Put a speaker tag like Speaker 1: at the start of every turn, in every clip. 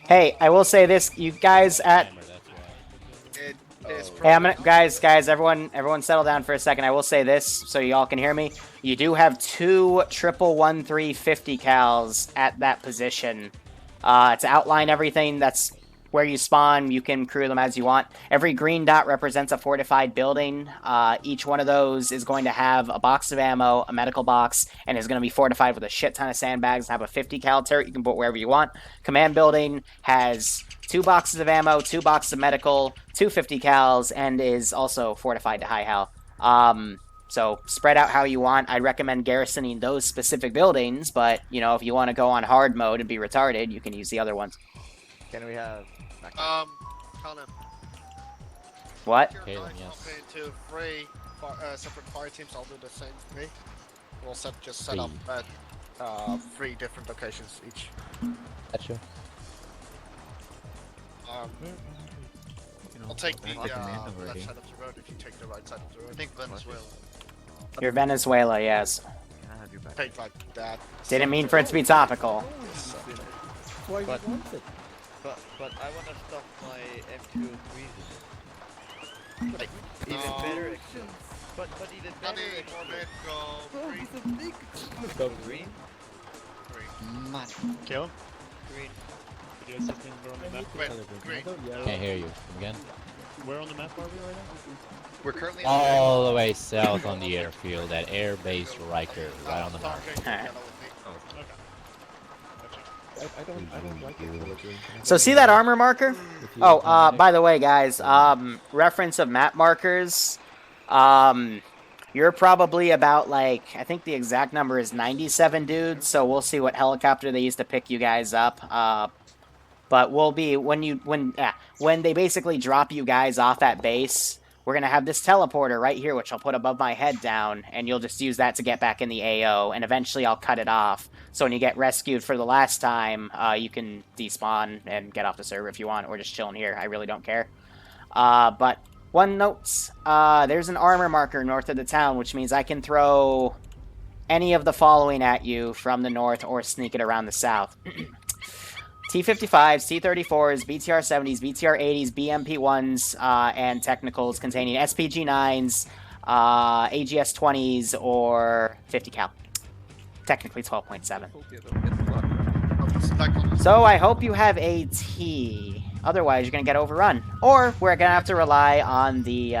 Speaker 1: Hey, I will say this, you guys at... Hey, I'm gonna... Guys, everyone settle down for a second. I will say this, so y'all can hear me. You do have 2 113 50 cals at that position. To outline everything, that's where you spawn. You can crew them as you want. Every green dot represents a fortified building. Each one of those is going to have a box of ammo, a medical box, and is going to be fortified with a shit ton of sandbags. Have a 50 cal turret you can put wherever you want. Command building has 2 boxes of ammo, 2 boxes of medical, 2 50 cals, and is also fortified to high hal. So spread out how you want. I'd recommend garrisoning those specific buildings, but, you know, if you want to go on hard mode and be retarded, you can use the other ones.
Speaker 2: Can we have...
Speaker 3: Colin.
Speaker 1: What?
Speaker 3: Yes. Into 3 separate fire teams, I'll do the same thing. We'll just set up at 3 different locations each.
Speaker 2: Gotcha.
Speaker 3: I'll take the left side of the road if you take the right side of the road. I think Venezuela.
Speaker 1: You're Venezuela, yes.
Speaker 3: Take like that.
Speaker 1: Didn't mean for it to be topical.
Speaker 2: Why you want it? But I want to stop my M203. Like, even better. But even better. Go green.
Speaker 3: Man.
Speaker 4: Kill.
Speaker 3: Green.
Speaker 4: Could you assist me where on the map?
Speaker 3: Green.
Speaker 5: Can't hear you. Again?
Speaker 4: Where on the map are we right now?
Speaker 2: We're currently
Speaker 5: All the way south on the airfield at Air Base Riker, right on the mark.
Speaker 1: Alright.
Speaker 4: I don't like it.
Speaker 1: So see that armor marker? Oh, by the way, guys, reference of map markers. You're probably about, like, I think the exact number is 97 dudes, so we'll see what helicopter they use to pick you guys up. But we'll be, when they basically drop you guys off at base, we're going to have this teleporter right here, which I'll put above my head down, and you'll just use that to get back in the AO, and eventually I'll cut it off. So when you get rescued for the last time, you can despawn and get off the server if you want, or just chilling here. I really don't care. But one note, there's an armor marker north of the town, which means I can throw any of the following at you from the north or sneak it around the south. T-55s, T-34s, BTR-70s, BTR-80s, BMP-1s, and technicals containing SPG-9s, AGS-20s, or 50 cal. Technically 12.7. So I hope you have a T. Otherwise, you're going to get overrun. Or we're going to have to rely on the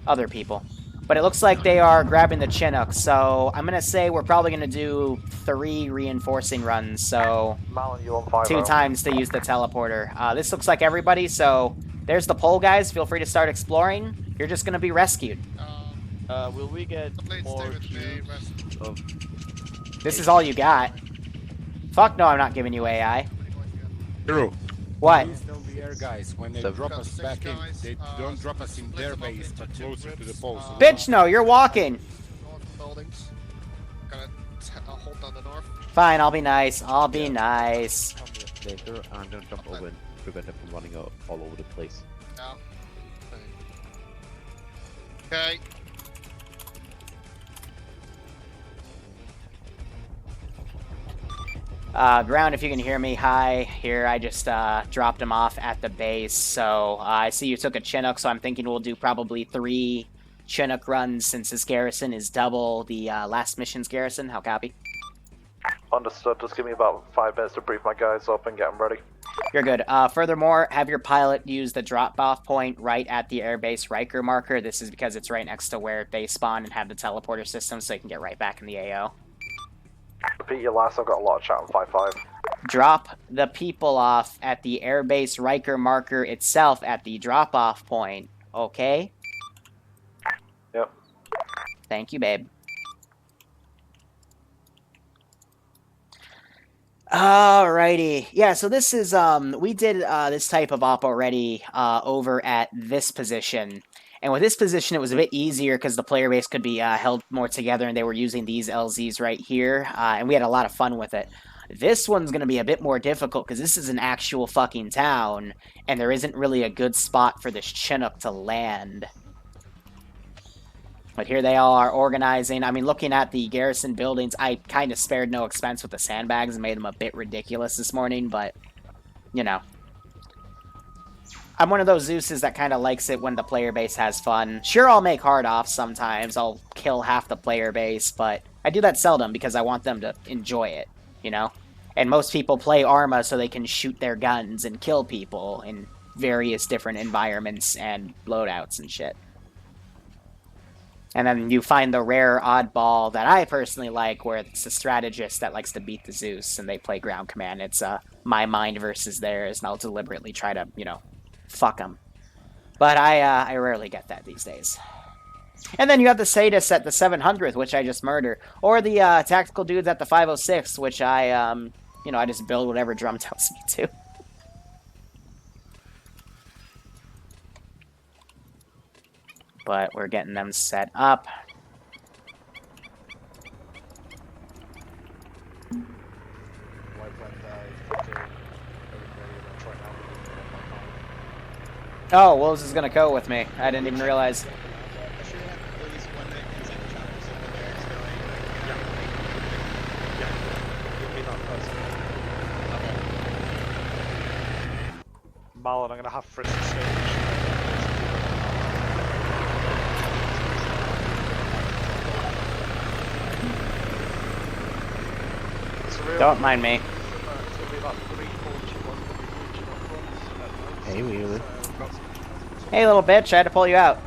Speaker 1: other people. But it looks like they are grabbing the Chinook, so I'm going to say we're probably going to do 3 reinforcing runs, so 2 times to use the teleporter. This looks like everybody, so there's the pole, guys. Feel free to start exploring. You're just going to be rescued.
Speaker 2: will we get more cubes of...
Speaker 1: This is all you got. Fuck no, I'm not giving you AI.
Speaker 6: Liru.
Speaker 1: What?
Speaker 6: Please tell the air guys when they drop us back in, they don't drop us in their base, but closer to the pole. So
Speaker 1: Bitch, no, you're walking.
Speaker 3: North buildings. Gonna hold down the north.
Speaker 1: Fine, I'll be nice. I'll be nice.
Speaker 2: later and don't jump over and prevent them from running all over the place.
Speaker 3: No. Okay.
Speaker 1: Ground, if you can hear me, hi. Here, I just dropped him off at the base. So I see you took a Chinook, so I'm thinking we'll do probably 3 Chinook runs since this garrison is double the last mission's garrison. How copy?
Speaker 7: Understood. Just give me about 5 minutes to brief my guys up and get them ready.
Speaker 1: You're good. Furthermore, have your pilot use the drop-off point right at the airbase Riker marker. This is because it's right next to where they spawn and have the teleporter system, so they can get right back in the AO.
Speaker 7: Repeat your last. I've got a lot of chat on 5-5.
Speaker 1: Drop the people off at the airbase Riker marker itself at the drop-off point. Okay?
Speaker 7: Yep.
Speaker 1: Thank you, babe. Alrighty. Yeah, so this is, we did this type of op already over at this position. And with this position, it was a bit easier because the player base could be held more together and they were using these LZs right here. And we had a lot of fun with it. This one's going to be a bit more difficult because this is an actual fucking town. And there isn't really a good spot for this Chinook to land. But here they all are organizing. I mean, looking at the garrison buildings, I kind of spared no expense with the sandbags and made them a bit ridiculous this morning, but, you know. I'm one of those Zeuses that kind of likes it when the player base has fun. Sure, I'll make hard offs sometimes. I'll kill half the player base, but I do that seldom because I want them to enjoy it, you know? And most people play Arma so they can shoot their guns and kill people in various different environments and loadouts and shit. And then you find the rare oddball that I personally like, where it's a strategist that likes to beat the Zeus, and they play ground command. It's my mind versus theirs, and I'll deliberately try to, you know, fuck them. But I rarely get that these days. And then you have the sadists at the 700th, which I just murder, or the tactical dudes at the 506, which I, you know, I just build whatever drum tells me to. But we're getting them set up. Oh, Wolves is gonna go with me. I didn't even realize.
Speaker 8: Marlon, I'm gonna have frisk stage.
Speaker 1: Don't mind me.
Speaker 5: Hey, Wheeler.
Speaker 1: Hey, little bitch, I had to pull you out.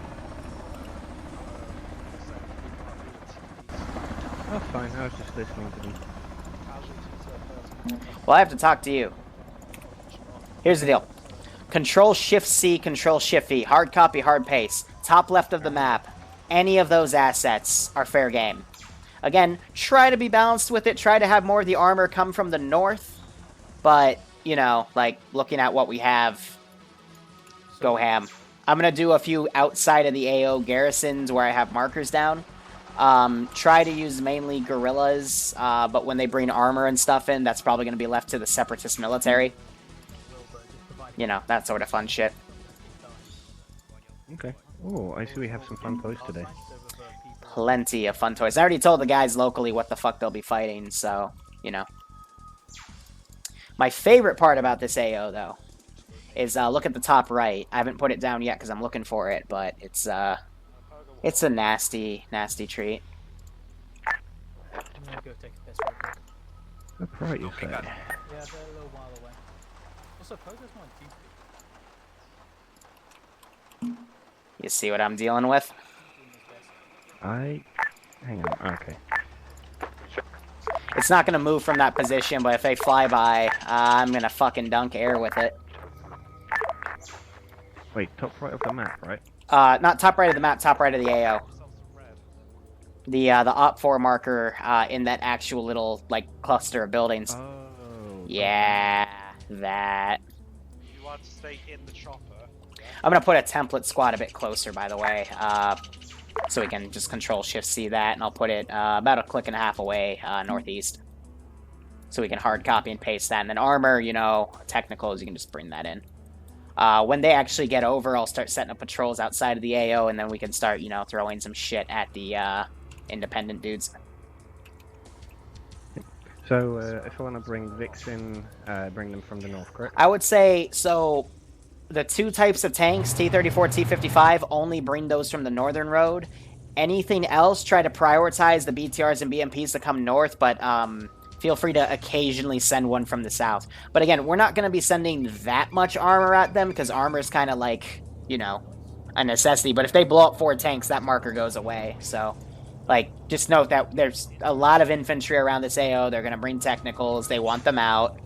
Speaker 9: Oh, fine. I was just listening to them.
Speaker 1: Well, I have to talk to you. Here's the deal. Control-Shift-C, Control-Shift-V. Hard copy, hard paste. Top left of the map. Any of those assets are fair game. Again, try to be balanced with it. Try to have more of the armor come from the north. But, you know, like, looking at what we have, go ham. I'm going to do a few outside of the AO garrisons where I have markers down. Try to use mainly guerrillas, but when they bring armor and stuff in, that's probably going to be left to the separatist military. You know, that sort of fun shit.
Speaker 9: Okay. Oh, I see we have some fun toys today.
Speaker 1: Plenty of fun toys. I already told the guys locally what the fuck they'll be fighting, so, you know. My favorite part about this AO, though, is look at the top right. I haven't put it down yet because I'm looking for it, but it's a nasty, nasty treat.
Speaker 10: I'm gonna go take a piss real quick.
Speaker 9: That's right, you say.
Speaker 10: Yeah, they're a little while away. Also, Pogo's not deep.
Speaker 1: You see what I'm dealing with?
Speaker 9: Hang on, okay.
Speaker 1: It's not going to move from that position, but if they fly by, I'm going to fucking dunk air with it.
Speaker 9: Wait, top right of the map, right?
Speaker 1: Not top right of the map, top right of the AO. The Op4 marker in that actual little, like, cluster of buildings.
Speaker 9: Oh.
Speaker 1: Yeah, that.
Speaker 8: You want to stay in the chopper?
Speaker 1: I'm going to put a template squad a bit closer, by the way, so we can just Control-Shift-C that, and I'll put it about a click and a half away northeast. So we can hard copy and paste that. And then armor, you know, technicals, you can just bring that in. When they actually get over, I'll start setting up patrols outside of the AO, and then we can start, you know, throwing some shit at the independent dudes.
Speaker 9: So, if I want to bring Vix in, bring them from the north, correct?
Speaker 1: I would say, so, the two types of tanks, T-34, T-55, only bring those from the northern road. Anything else, try to prioritize the BTRs and BMPs to come north, but feel free to occasionally send one from the south. But again, we're not going to be sending that much armor at them, because armor is kind of like, you know, a necessity. But if they blow up 4 tanks, that marker goes away. So, like, just note that there's a lot of infantry around this AO. They're going to bring technicals. They want them out.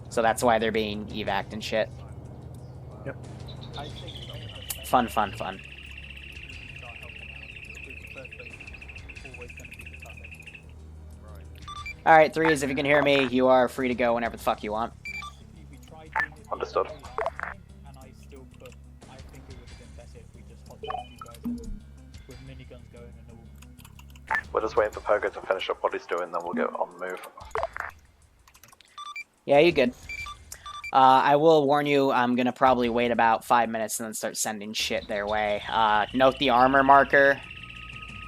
Speaker 1: So that's why they're being evac'd and shit.
Speaker 9: Yep.
Speaker 1: Fun, fun, fun. Alright, threes, if you can hear me, you are free to go whenever the fuck you want.
Speaker 7: Understood. We're just waiting for Pogo to finish up what he's doing, then we'll get on the move.
Speaker 1: Yeah, you good. I will warn you, I'm gonna probably wait about 5 minutes and then start sending shit their way. Note the armor marker.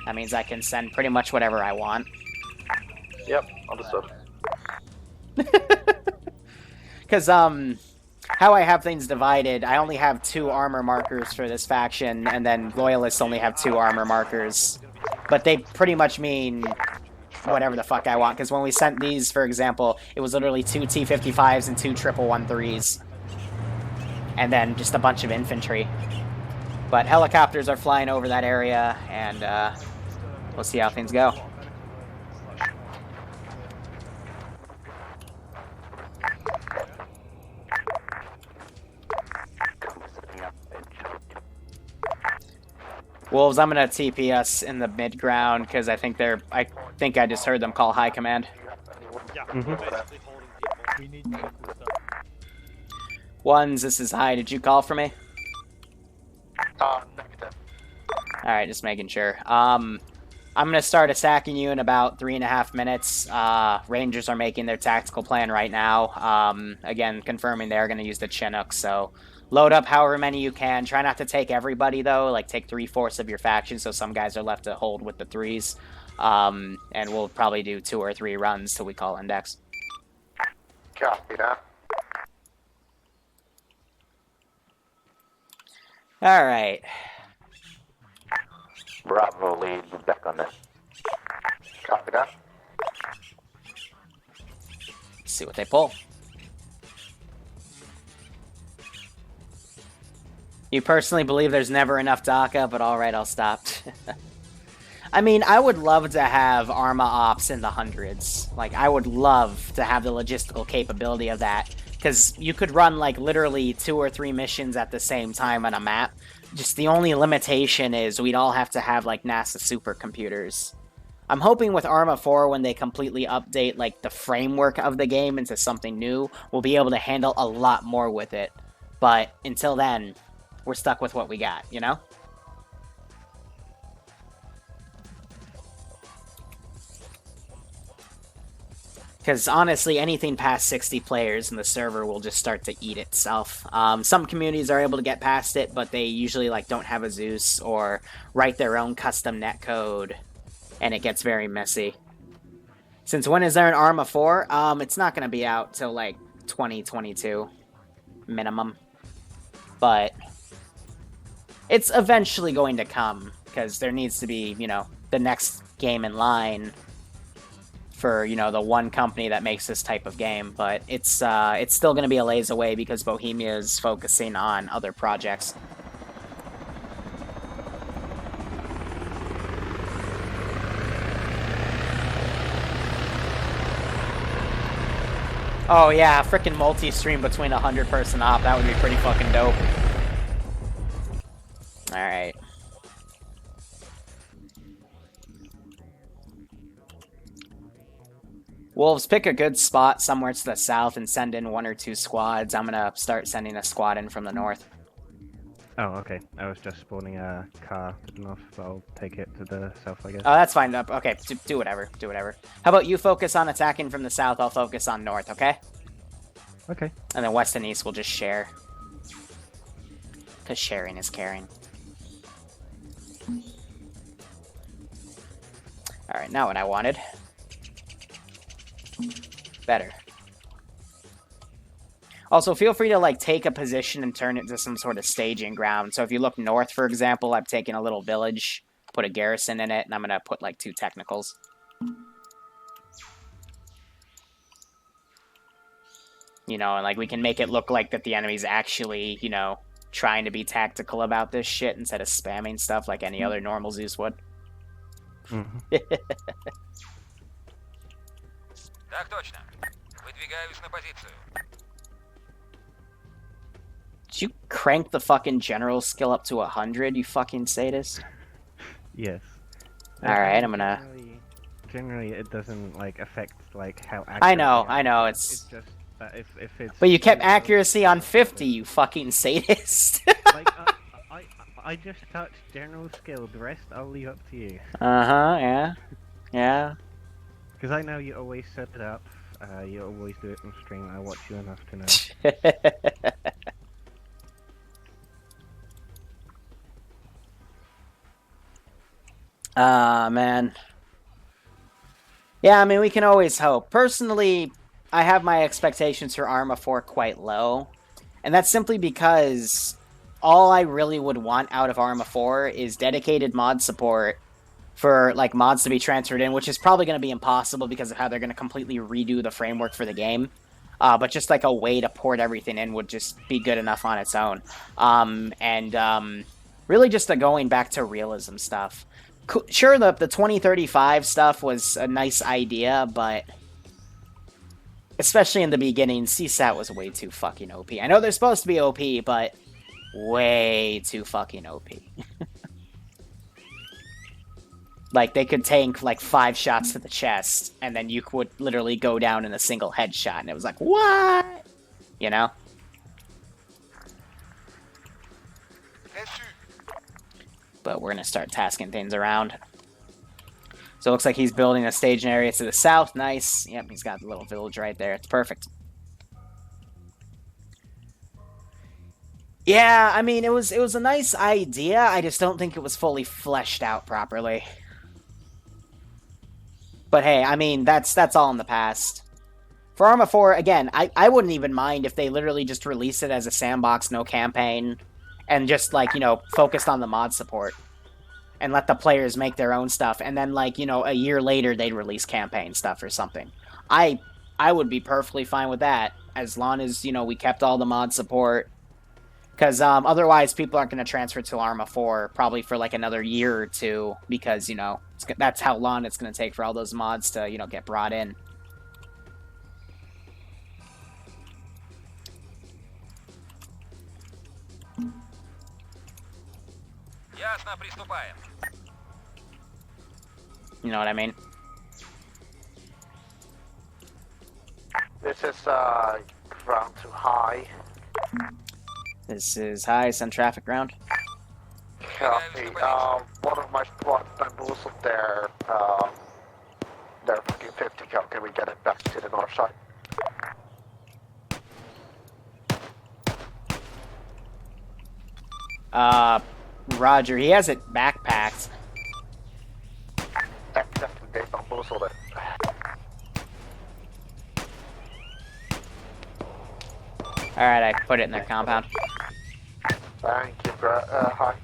Speaker 1: That means I can send pretty much whatever I want.
Speaker 7: Yep, understood.
Speaker 1: Because, how I have things divided, I only have 2 armor markers for this faction, and then Loyalists only have 2 armor markers. But they pretty much mean whatever the fuck I want, because when we sent these, for example, it was literally 2 T-55s and 2 113s. And then just a bunch of infantry. But helicopters are flying over that area, and we'll see how things go. Wolves, I'm gonna TP us in the mid-ground, because I think I just heard them call high command.
Speaker 8: Yeah, we're basically holding people.
Speaker 10: We need medical stuff.
Speaker 1: Ones, this is high. Did you call for me?
Speaker 7: Negative.
Speaker 1: Alright, just making sure. I'm gonna start attacking you in about 3.5 minutes. Rangers are making their tactical plan right now. Again, confirming they're gonna use the Chinook, so load up however many you can. Try not to take everybody, though. Like, take 3/4 of your faction, so some guys are left to hold with the 3s. And we'll probably do 2 or 3 runs till we call index.
Speaker 7: Copy that.
Speaker 1: Alright.
Speaker 7: Bravo, lead. We're back on this. Copy that.
Speaker 1: Let's see what they pull. You personally believe there's never enough DACA, but alright, I'll stop. I mean, I would love to have Arma ops in the hundreds. Like, I would love to have the logistical capability of that. Because you could run, like, literally 2 or 3 missions at the same time on a map. Just the only limitation is we'd all have to have, like, NASA supercomputers. I'm hoping with Arma 4, when they completely update, like, the framework of the game into something new, we'll be able to handle a lot more with it. But until then, we're stuck with what we got, you know? Because honestly, anything past 60 players in the server will just start to eat itself. Some communities are able to get past it, but they usually like don't have a Zeus or write their own custom netcode, and it gets very messy. Since when is there an Arma 4? It's not going to be out till like 2022 minimum, but it's eventually going to come because there needs to be, you know, the next game in line for, you know, the one company that makes this type of game, but it's still going to be a ways away because Bohemia is focusing on other projects. Oh yeah, frickin' multi-stream between 100-person op, that would be pretty fucking dope. Alright. Wolves, pick a good spot somewhere to the south and send in 1 or 2 squads. I'm gonna start sending a squad in from the north.
Speaker 9: Oh, okay. I was just spawning a car to the north, but I'll take it to the south, I guess.
Speaker 1: Oh, that's fine. Okay, do whatever. Do whatever. How about you focus on attacking from the south, I'll focus on north, okay?
Speaker 9: Okay.
Speaker 1: And then west and east will just share. Because sharing is caring. Alright, now what I wanted. Better. Also, feel free to, like, take a position and turn it into some sort of staging ground. So if you look north, for example, I've taken a little village, put a garrison in it, and I'm gonna put, like, 2 technicals. You know, and, like, we can make it look like that the enemy's actually, you know, trying to be tactical about this shit instead of spamming stuff like any other normal Zeus would.
Speaker 11: Так точно. Выдвигаюсь на позицию.
Speaker 1: Did you crank the fucking general skill up to 100, you fucking sadist?
Speaker 9: Yes.
Speaker 1: Alright, I'm gonna...
Speaker 9: Generally, it doesn't, like, affect, like, how accurate...
Speaker 1: I know, it's
Speaker 9: just that if it's...
Speaker 1: But you kept accuracy on 50, you fucking sadist!
Speaker 9: Like, I just touched general skill, the rest I'll leave up to you.
Speaker 1: Uh-huh, yeah. Yeah.
Speaker 9: Because I know you always set it up, you always do it on stream, I watch you enough to know.
Speaker 1: Man. Yeah, I mean, we can always hope. Personally, I have my expectations for Arma 4 quite low. And that's simply because all I really would want out of Arma 4 is dedicated mod support for, like, mods to be transferred in, which is probably going to be impossible because of how they're going to completely redo the framework for the game. But just, like, a way to port everything in would just be good enough on its own. Really just going back to realism stuff. Sure, the 2035 stuff was a nice idea, but especially in the beginning, CSAT was way too fucking OP. I know they're supposed to be OP, but way too fucking OP. Like, they could tank, like, 5 shots to the chest, and then you would literally go down in a single headshot, and it was like, what? You know? But we're gonna start tasking things around. So it looks like he's building a staging area to the south. Nice. Yep, he's got the little village right there. It's perfect. Yeah, I mean, it was a nice idea. I just don't think it was fully fleshed out properly. But hey, I mean, that's all in the past. For Arma 4, again, I wouldn't even mind if they literally just released it as a sandbox, no campaign, and just, like, you know, focused on the mod support. And let the players make their own stuff, and then, like, you know, a year later they'd release campaign stuff or something. I would be perfectly fine with that, as long as, you know, we kept all the mod support. Because otherwise people aren't going to transfer to Arma 4 probably for, like, another year or two, because, you know, that's how long it's going to take for all those mods to, you know, get brought in.
Speaker 11: Ясно, приступаем.
Speaker 1: You know what I mean?
Speaker 7: This is ground too high.
Speaker 1: This is high, send traffic ground.
Speaker 7: Copy. One of my squad members up there, they're fucking 50 cal. Can we get it back to the north side?
Speaker 1: Roger, he has it backpacked.
Speaker 7: Exactly, they bamboozled it.
Speaker 1: Alright, I put it in their compound.
Speaker 7: Thank you, bro. Hi.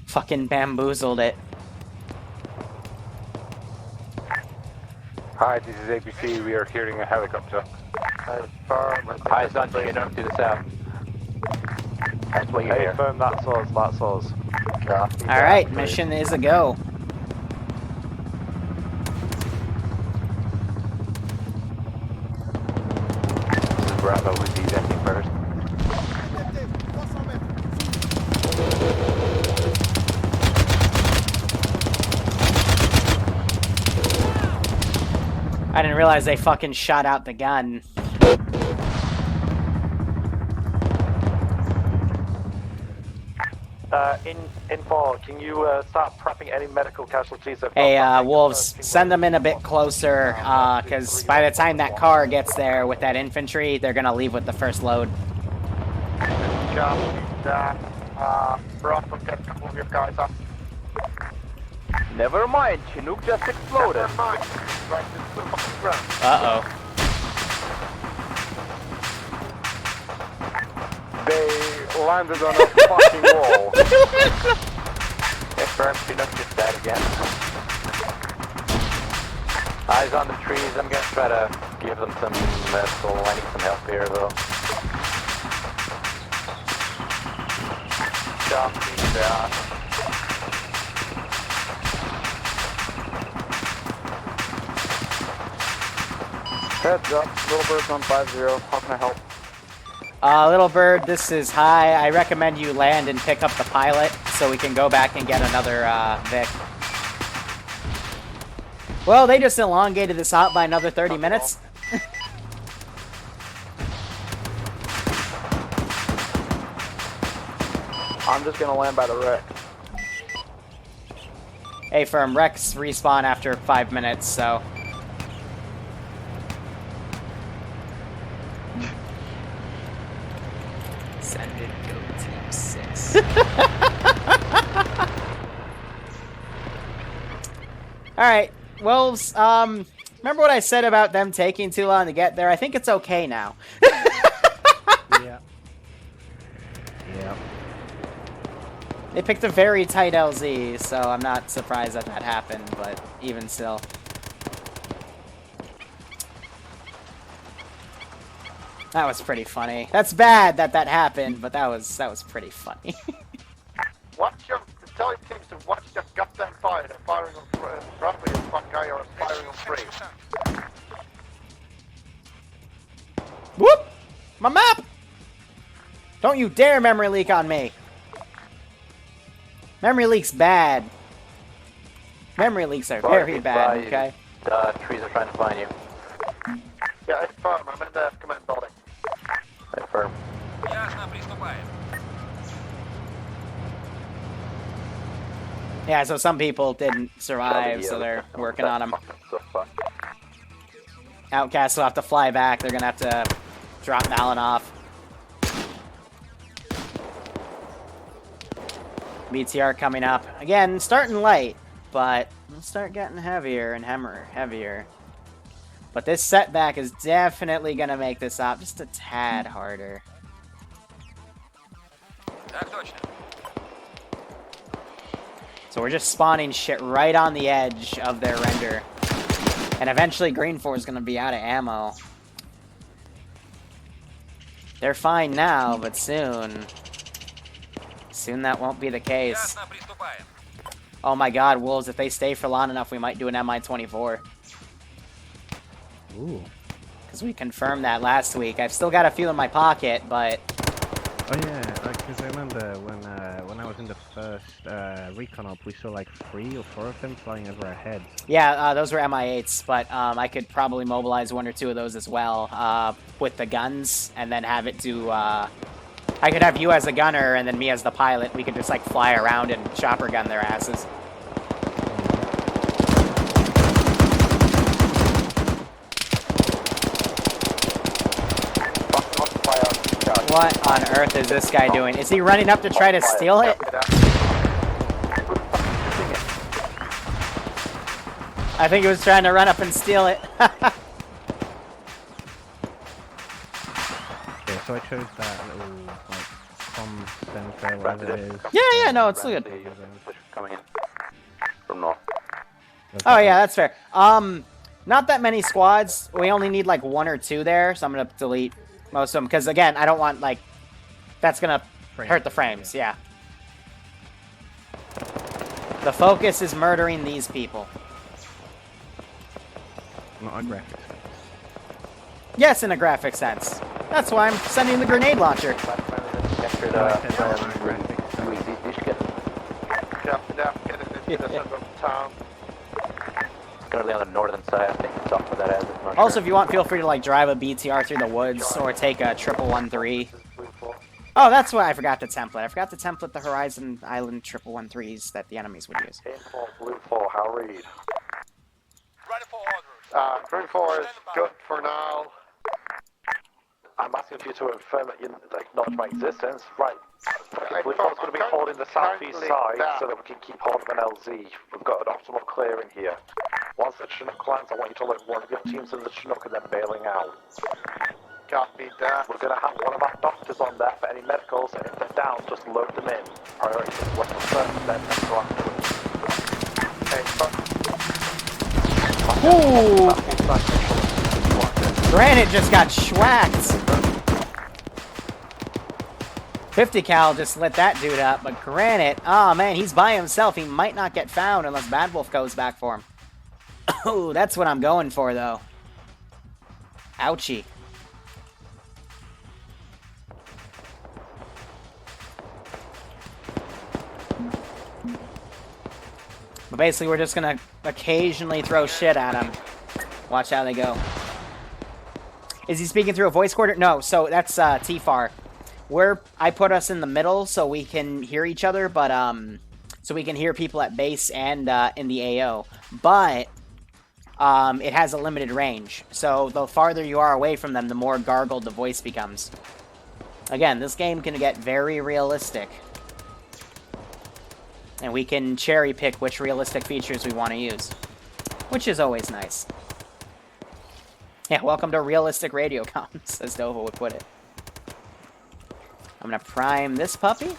Speaker 1: Fucking bamboozled it.
Speaker 7: Hi, this is ABC. We are hearing a helicopter. Hi, Sanjay, you know, to the south. That's what you hear. Firm, that's us.
Speaker 1: Alright, mission is a go.
Speaker 7: This is Bravo with these ending first.
Speaker 1: I didn't realize they fucking shot out the gun.
Speaker 7: Info, can you start prepping any medical casualties?
Speaker 1: Hey, Wolves, send them in a bit closer, because by the time that car gets there with that infantry, they're gonna leave with the first load.
Speaker 7: Bravo, get a couple of your guys up.
Speaker 12: Never mind, Chinook just exploded.
Speaker 7: Never mind.
Speaker 1: Uh-oh.
Speaker 7: They landed on a fucking wall. Confirmed, Chinook just dead again. Eyes on the trees, I'm gonna try to give them some medical. I need some help here though. Copy that. Heads up, Little Bird's on 5-0. How can I help?
Speaker 1: Little Bird, this is high. I recommend you land and pick up the pilot so we can go back and get another Vic. Well, they just elongated this out by another 30 minutes.
Speaker 12: I'm just gonna land by the wreck.
Speaker 1: Hey, firm, wrecks respawn after 5 minutes, so... Send it, go team 6. Alright, Wolves, remember what I said about them taking too long to get there? I think it's okay now.
Speaker 9: Yeah. Yeah.
Speaker 1: They picked a very tight LZ, so I'm not surprised that that happened, but even still. That was pretty funny. That's bad that that happened, but that was pretty funny.
Speaker 12: Tell your teams to watch your goddamn fire. They're firing on roughly as one guy or firing on three.
Speaker 1: Whoop! My map! Don't you dare memory leak on me! Memory leak's bad. Memory leaks are very bad, okay?
Speaker 7: The trees are trying to find you.
Speaker 12: Yeah, it's firm. I'm in the command building.
Speaker 7: Confirm.
Speaker 11: Ясно, приступаем.
Speaker 1: Yeah, so some people didn't survive, so they're working on them. Outcast will have to fly back. They're gonna have to drop Malin off. BTR coming up. Again, starting light, but we'll start getting heavier and heavier. But this setback is definitely gonna make this op just a tad harder.
Speaker 11: Так точно.
Speaker 1: So we're just spawning shit right on the edge of their render. And eventually Green 4 is going to be out of ammo. They're fine now, but soon that won't be the case.
Speaker 11: Ясно, приступаем.
Speaker 1: Oh my god, Wolves, if they stay for long enough, we might do an MI-24.
Speaker 9: Ooh.
Speaker 1: Because we confirmed that last week. I've still got a few in my pocket, but...
Speaker 9: Oh yeah, because I remember when I was in the first recon op, we saw like 3 or 4 of them flying over our heads.
Speaker 1: Yeah, those were MI8s, but I could probably mobilize 1 or 2 of those as well with the guns, and then have it do... I could have you as a gunner, and then me as the pilot. We could just like fly around and chopper gun their asses. What on earth is this guy doing? Is he running up to try to steal it? I think he was trying to run up and steal it.
Speaker 9: Okay, so I chose that little, like, comm center, whatever it is.
Speaker 1: Yeah, no, it's good.
Speaker 7: Coming in from north.
Speaker 1: Oh yeah, that's fair. Not that many squads. We only need like 1 or 2 there, so I'm gonna delete most of them, because again, I don't want, like, that's gonna hurt the frames, yeah. The focus is murdering these people.
Speaker 9: Not a graphic sense.
Speaker 1: Yes, in a graphic sense. That's why I'm sending the grenade launcher.
Speaker 7: Currently on the northern side, I think it's off of that edge.
Speaker 1: Also, if you want, feel free to like drive a BTR through the woods or take a 113. Oh, that's what I forgot the template. I forgot to template the Horizon Island 113s that the enemies would use.
Speaker 12: Blue 4, how read?
Speaker 11: Ready for orders.
Speaker 12: Green 4 is good for now. I'm asking for you to affirm that you acknowledge my existence. Right. Blue 4's going to be holding the southeast side so that we can keep hold of an LZ. We've got an optimal clearing here. Once the Chinook lands, I want you to let one of your teams in the Chinook and then bailing out. Copy that. We're going to have one of our doctors on there for any medicals, and if they're down, just load them in. Priority is weapon first, and then medical afterwards.
Speaker 1: Ooh! Granite just got schwacked. 50 cal just lit that dude up, but Granite, oh man, he's by himself. He might not get found unless Bad Wolf goes back for him. Oh, that's what I'm going for, though. Ouchie. But basically, we're just gonna occasionally throw shit at him. Watch how they go. Is he speaking through a voice recorder? No, so that's T-Far. I put us in the middle so we can hear each other, but so we can hear people at base and in the AO. But it has a limited range, so the farther you are away from them, the more gargled the voice becomes. Again, this game can get very realistic, and we can cherry pick which realistic features we want to use. which is always nice. Yeah, welcome to realistic radio comms, as Dova would put it. I'm gonna prime this puppy.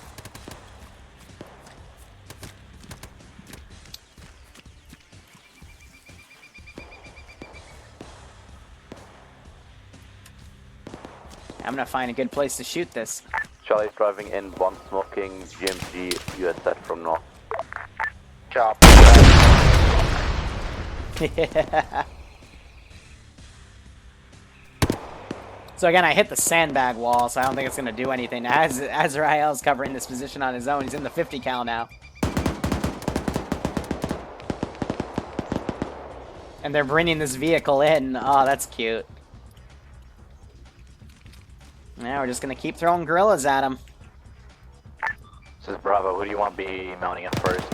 Speaker 1: I'm gonna find a good place to shoot this.
Speaker 7: Charlie's driving in, one smoking, GMG, USZ from north.
Speaker 3: Chop.
Speaker 1: Yeah. So again, I hit the sandbag wall, so I don't think it's gonna do anything. As Azrael's covering this position on his own, he's in the 50 cal now. And they're bringing this vehicle in. Oh, that's cute. Now we're just gonna keep throwing gorillas at him.
Speaker 7: This is Bravo, who do you want to be mounting up first?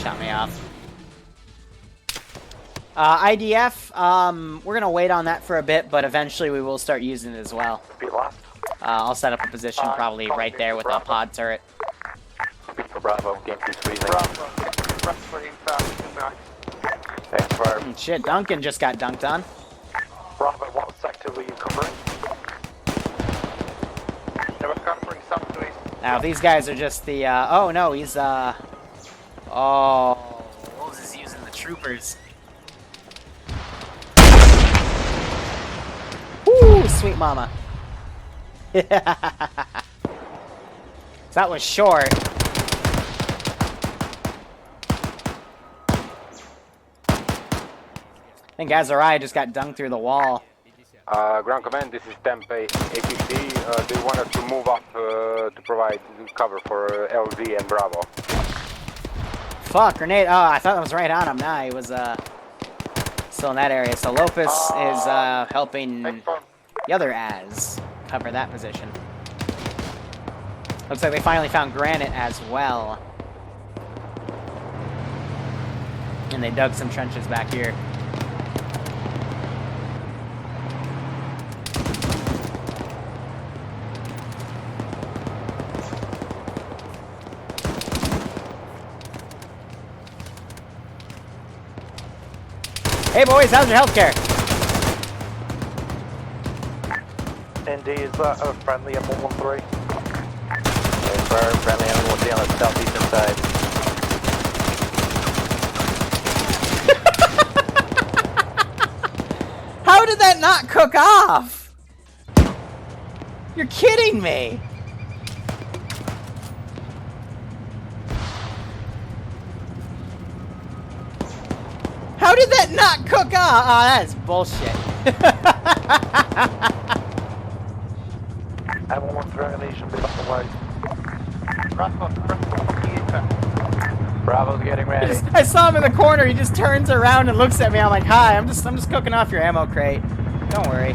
Speaker 7: Shot me off. IDF, we're gonna wait on that for a bit, but eventually we will start using it as well. I'll set up a position probably right there with a pod turret. Bravo, game 2's freezing.
Speaker 1: Shit, Duncan just got dunked on.
Speaker 12: Bravo, what sector were you covering?
Speaker 3: They were covering south to east.
Speaker 1: Now, if these guys are just the, oh no, he's, oh, Wolves is using the troopers. Woo, sweet mama. That was short. I think Azariah just got dunked through the wall.
Speaker 7: Ground command, this is Tempe APC. Do you want us to move up to provide cover for LZ and Bravo?
Speaker 1: Fuck, grenade. Oh, I thought that was right on him. Nah, he was still in that area. So Lopez is helping the other Az cover that position. Looks like they finally found Granite as well. And they dug some trenches back here. Hey boys, how's your healthcare?
Speaker 12: ND, is that a friendly M113?
Speaker 7: Yes, sir. Friendly M113 on the southeastern side.
Speaker 1: How did that not cook off? You're kidding me! How did that not cook off? Oh, that is bullshit.
Speaker 12: M113, he should be back away.
Speaker 7: Bravo's getting ready.
Speaker 1: I saw him in the corner. He just turns around and looks at me. I'm like, "Hi, I'm just cooking off your ammo crate. Don't worry."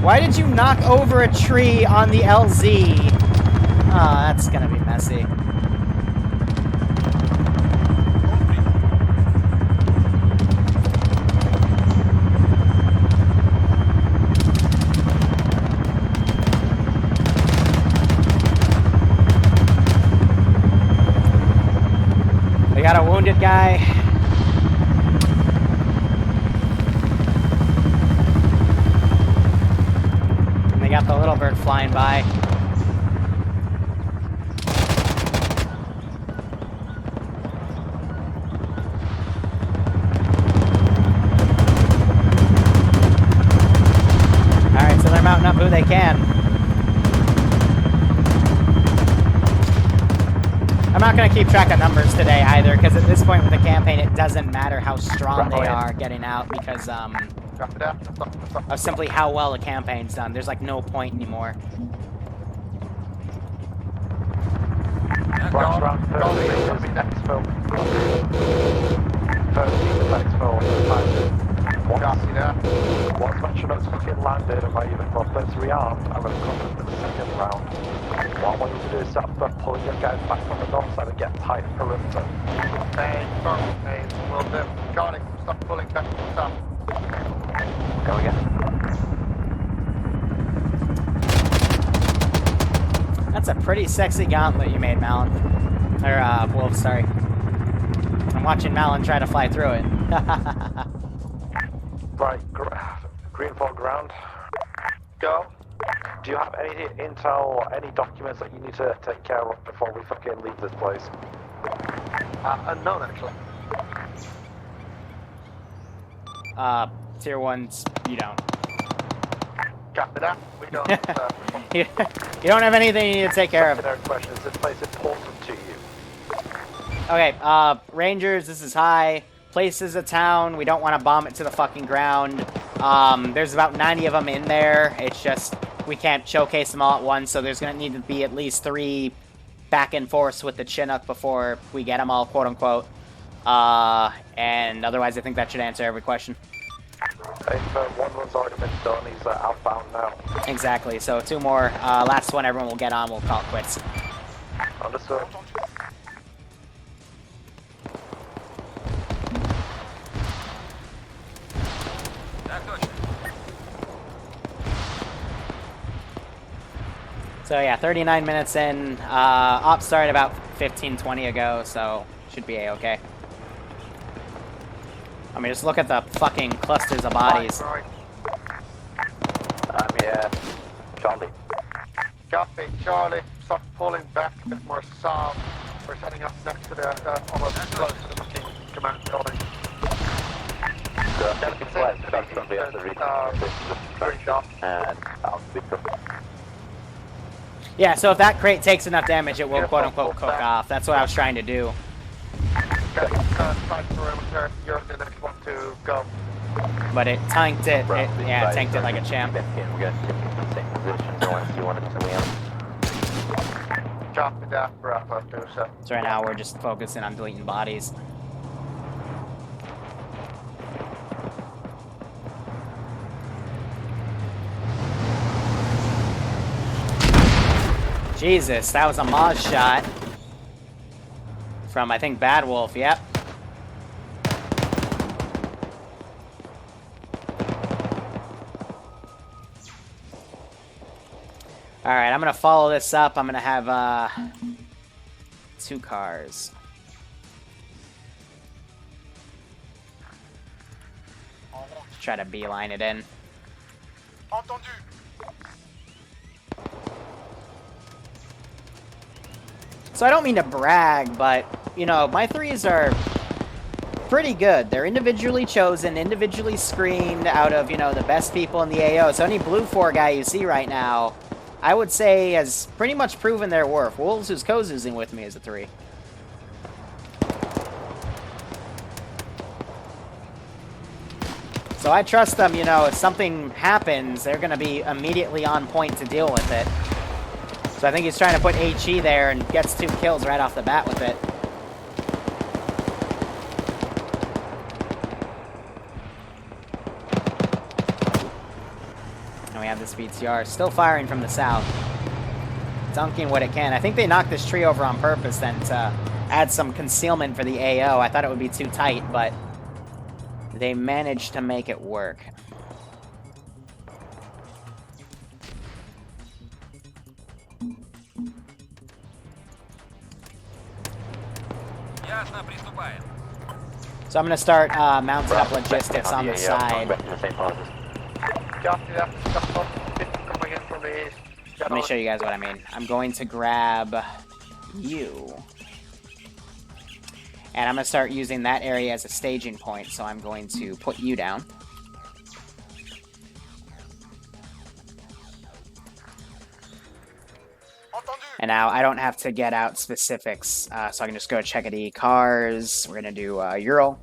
Speaker 1: Why did you knock over a tree on the LZ? Oh, that's gonna be messy. We got a wounded guy. And they got the little bird flying by. Alright, so they're mounting up who they can. I'm not going to keep track of numbers today either, because at this point with the campaign, it doesn't matter how strong they are getting out, because of simply how well the campaign's done. There's like no point anymore.
Speaker 12: Round 13 is going to be next film. 13 is next film. Once Metronauts fucking landed and my unit club, let's rearm and let's come to the second second round. What I want you to do is start pulling your guys back from the north side and get tight perimeter.
Speaker 3: Hey, will do. Got it. Stop pulling back. Stop.
Speaker 12: Go again.
Speaker 1: That's a pretty sexy gauntlet you made, Malin. Or, Wolf, sorry. I'm watching Malin try to fly through it.
Speaker 12: Right, green fog ground.
Speaker 3: Go.
Speaker 12: Do you have any intel or any documents that you need to take care of before we fucking leave this place?
Speaker 3: Unknown, actually.
Speaker 1: Tier 1s, you don't.
Speaker 3: Copy that. We don't.
Speaker 1: You don't have anything you need to take care of.
Speaker 12: Secondary question, is this place important to you?
Speaker 1: Okay, Rangers, this is high. Place is a town. We don't want to bomb it to the fucking ground. There's about 90 of them in there. It's just, we can't showcase them all at once, so there's going to need to be at least 3 back and forths with the Chinook before we get them all, quote-unquote. And otherwise, I think that should answer every question.
Speaker 12: One one's already been done, he's outbound now.
Speaker 1: Exactly, so 2 more. Last one everyone will get on, we'll call it quits.
Speaker 12: Understood.
Speaker 1: So yeah, 39 minutes in. Op started about 15-20 ago, so should be a-okay. I mean, just look at the fucking clusters of bodies.
Speaker 12: Yeah, Charlie.
Speaker 3: Copy, Charlie. Start pulling back a bit more south. We're setting up next to the, almost close to the fucking command building.
Speaker 1: Yeah, so if that crate takes enough damage, it will quote-unquote cook off. That's what I was trying to do.
Speaker 3: Okay, side perimeter. You're the next one to go.
Speaker 1: But it tanked it. Yeah, it tanked it like a champ.
Speaker 12: We're going to keep in the same position. No one see one until we end.
Speaker 3: Copy that, Bravo, do so.
Speaker 1: So right now we're just focusing on deleting bodies. Jesus, that was a Moz shot. From, I think, Bad Wolf, yep. Alright, I'm gonna follow this up. I'm gonna have, 2 cars. Try to beeline it in. So I don't mean to brag, but, you know, my 3s are pretty good. They're individually chosen, individually screened out of, you know, the best people in the AO. So any Blue 4 guy you see right now, I would say has pretty much proven their worth. Wolves, who's co-zoozing with me, is a 3. So I trust them, you know, if something happens, they're going to be immediately on point to deal with it. So I think he's trying to put HE there and gets 2 kills right off the bat with it. And we have this BTR still firing from the south. Dunking what it can. I think they knocked this tree over on purpose then to add some concealment for the AO. I thought it would be too tight, but they managed to make it work. So I'm going to start mounting up logistics on the side. Let me show you guys what I mean. I'm going to grab you. And I'm going to start using that area as a staging point, so I'm going to put you down. And now I don't have to get out specifics, so I can just go check the cars. We're going to do Ural.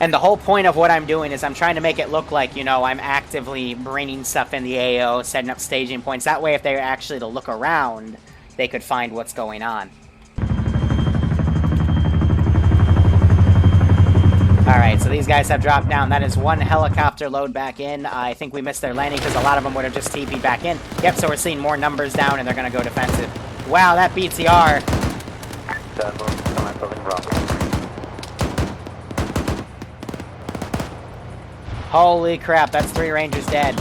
Speaker 1: And the whole point of what I'm doing is I'm trying to make it look like, you know, I'm actively bringing stuff in the AO, setting up staging points. That way, if they were actually to look around, they could find what's going on. Alright, so these guys have dropped down. That is one helicopter load back in. I think we missed their landing because a lot of them would have just TP'd back in. Yep, so we're seeing more numbers down and they're going to go defensive. Wow, that BTR. Holy crap, that's 3 Rangers dead.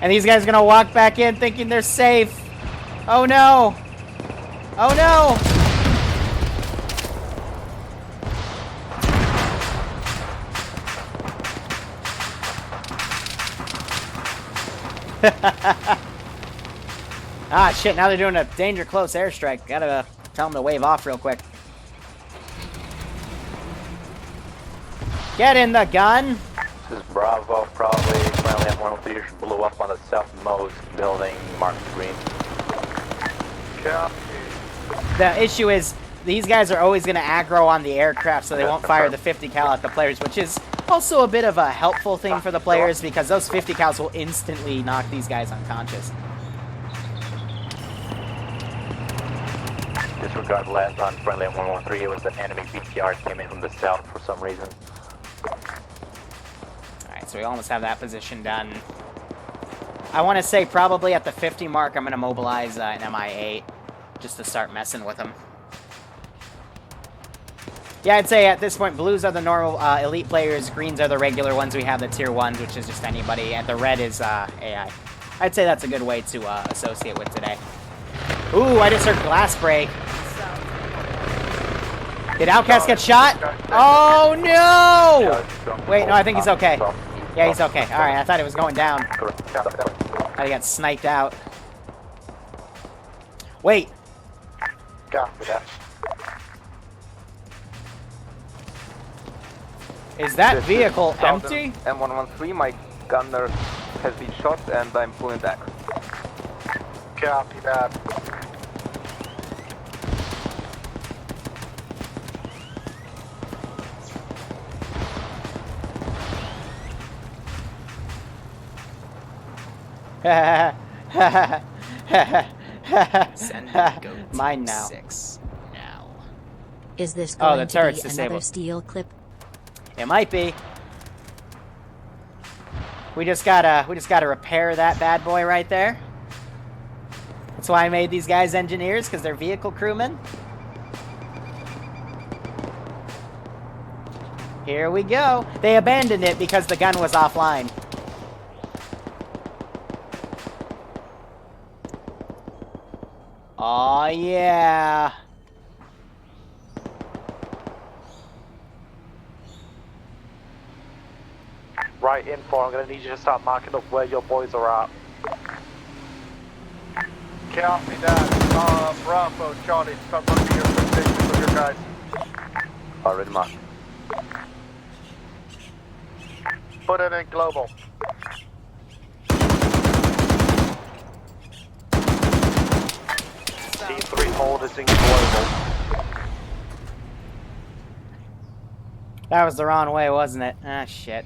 Speaker 1: And these guys are gonna walk back in thinking they're safe. Oh no! Oh no! Ah shit, now they're doing a danger close airstrike. Gotta tell them to wave off real quick. Get in the gun!
Speaker 12: This is Bravo, probably friendly at 103 blew up on the southmost building, marked green. Copy.
Speaker 1: The issue is, these guys are always going to aggro on the aircraft, so they won't fire the 50 cal at the players, which is also a bit of a helpful thing for the players, because those 50 cals will instantly knock these guys unconscious.
Speaker 12: Disregard last on friendly at 113, it was an enemy BTR came in from the south for some reason.
Speaker 1: Alright, so we almost have that position done. I want to say probably at the 50 mark I'm going to mobilize an MI8 just to start messing with them. Yeah, I'd say at this point blues are the normal elite players, greens are the regular ones, we have the tier 1s, which is just anybody, and the red is AI. I'd say that's a good way to associate with today. Ooh, I just heard glass break. Did Outcast get shot? Oh no! Wait, no, I think he's okay. Yeah, he's okay. Alright, I thought it was going down. I thought he got sniped out. Wait. Is that vehicle empty?
Speaker 12: M113, my gunner has been shot and I'm pulling back. Copy that.
Speaker 1: Mine now.
Speaker 7: 6 now.
Speaker 13: Is this going
Speaker 1: the
Speaker 13: to
Speaker 1: turret's
Speaker 13: be another
Speaker 1: disabled.
Speaker 13: steel clip?
Speaker 1: It might be. We just gotta repair that bad boy right there. That's why I made these guys engineers, because they're vehicle crewmen. Here we go. They abandoned it because the gun was offline. Oh yeah.
Speaker 12: Right, info, I'm gonna need you to start marking up where your boys are at. Copy that. Bravo, Charlie, start marking your positions with your guys. Already marked. Put it in global. T3 hold is in global.
Speaker 1: That was the wrong way, wasn't it? Ah, shit.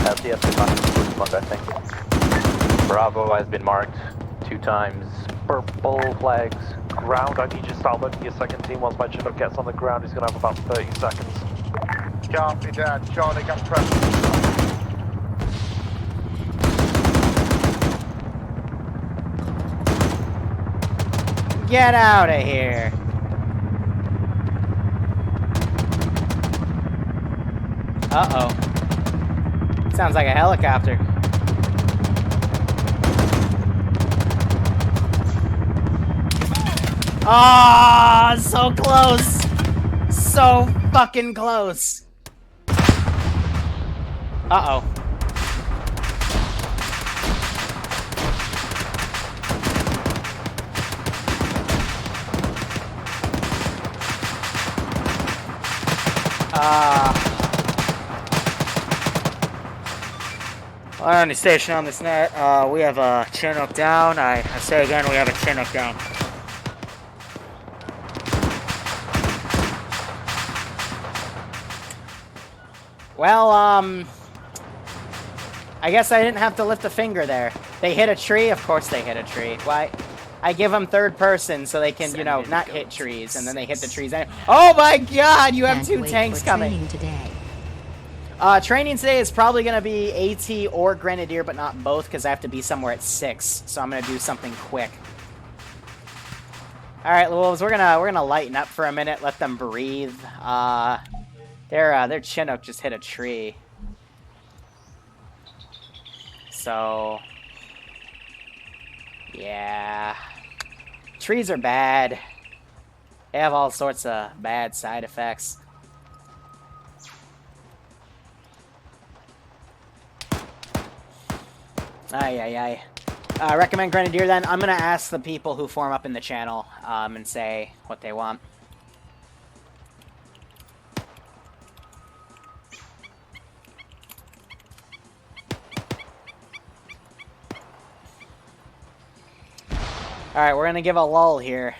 Speaker 12: LCS is marked, I think. Bravo has been marked 2 times. Purple flags. Ground, I need you to start looking your second team once my Chinook gets on the ground. He's going to have about 30 seconds. Copy that. Charlie, got pressure.
Speaker 1: Get out of here. Uh-oh. Sounds like a helicopter. Ah, so close. So fucking close. Uh-oh. On the station on this net, we have a Chinook down. I say again, we have a Chinook down. Well, I guess I didn't have to lift a finger there. They hit a tree? Of course they hit a tree. Why? I give them third person so they can, you know, not hit trees, and then they hit the trees. Oh my god, you have two tanks coming. Training today is probably going to be AT or Grenadier, but not both, because I have to be somewhere at 6, so I'm going to do something quick. Alright, Wolves, we're gonna lighten up for a minute, let them breathe. Their Chinook just hit a tree. So... yeah... trees are bad. They have all sorts of bad side effects. Ay. Recommend Grenadier then. I'm gonna ask the people who form up in the channel and say what they want. Alright, we're gonna give a lull here.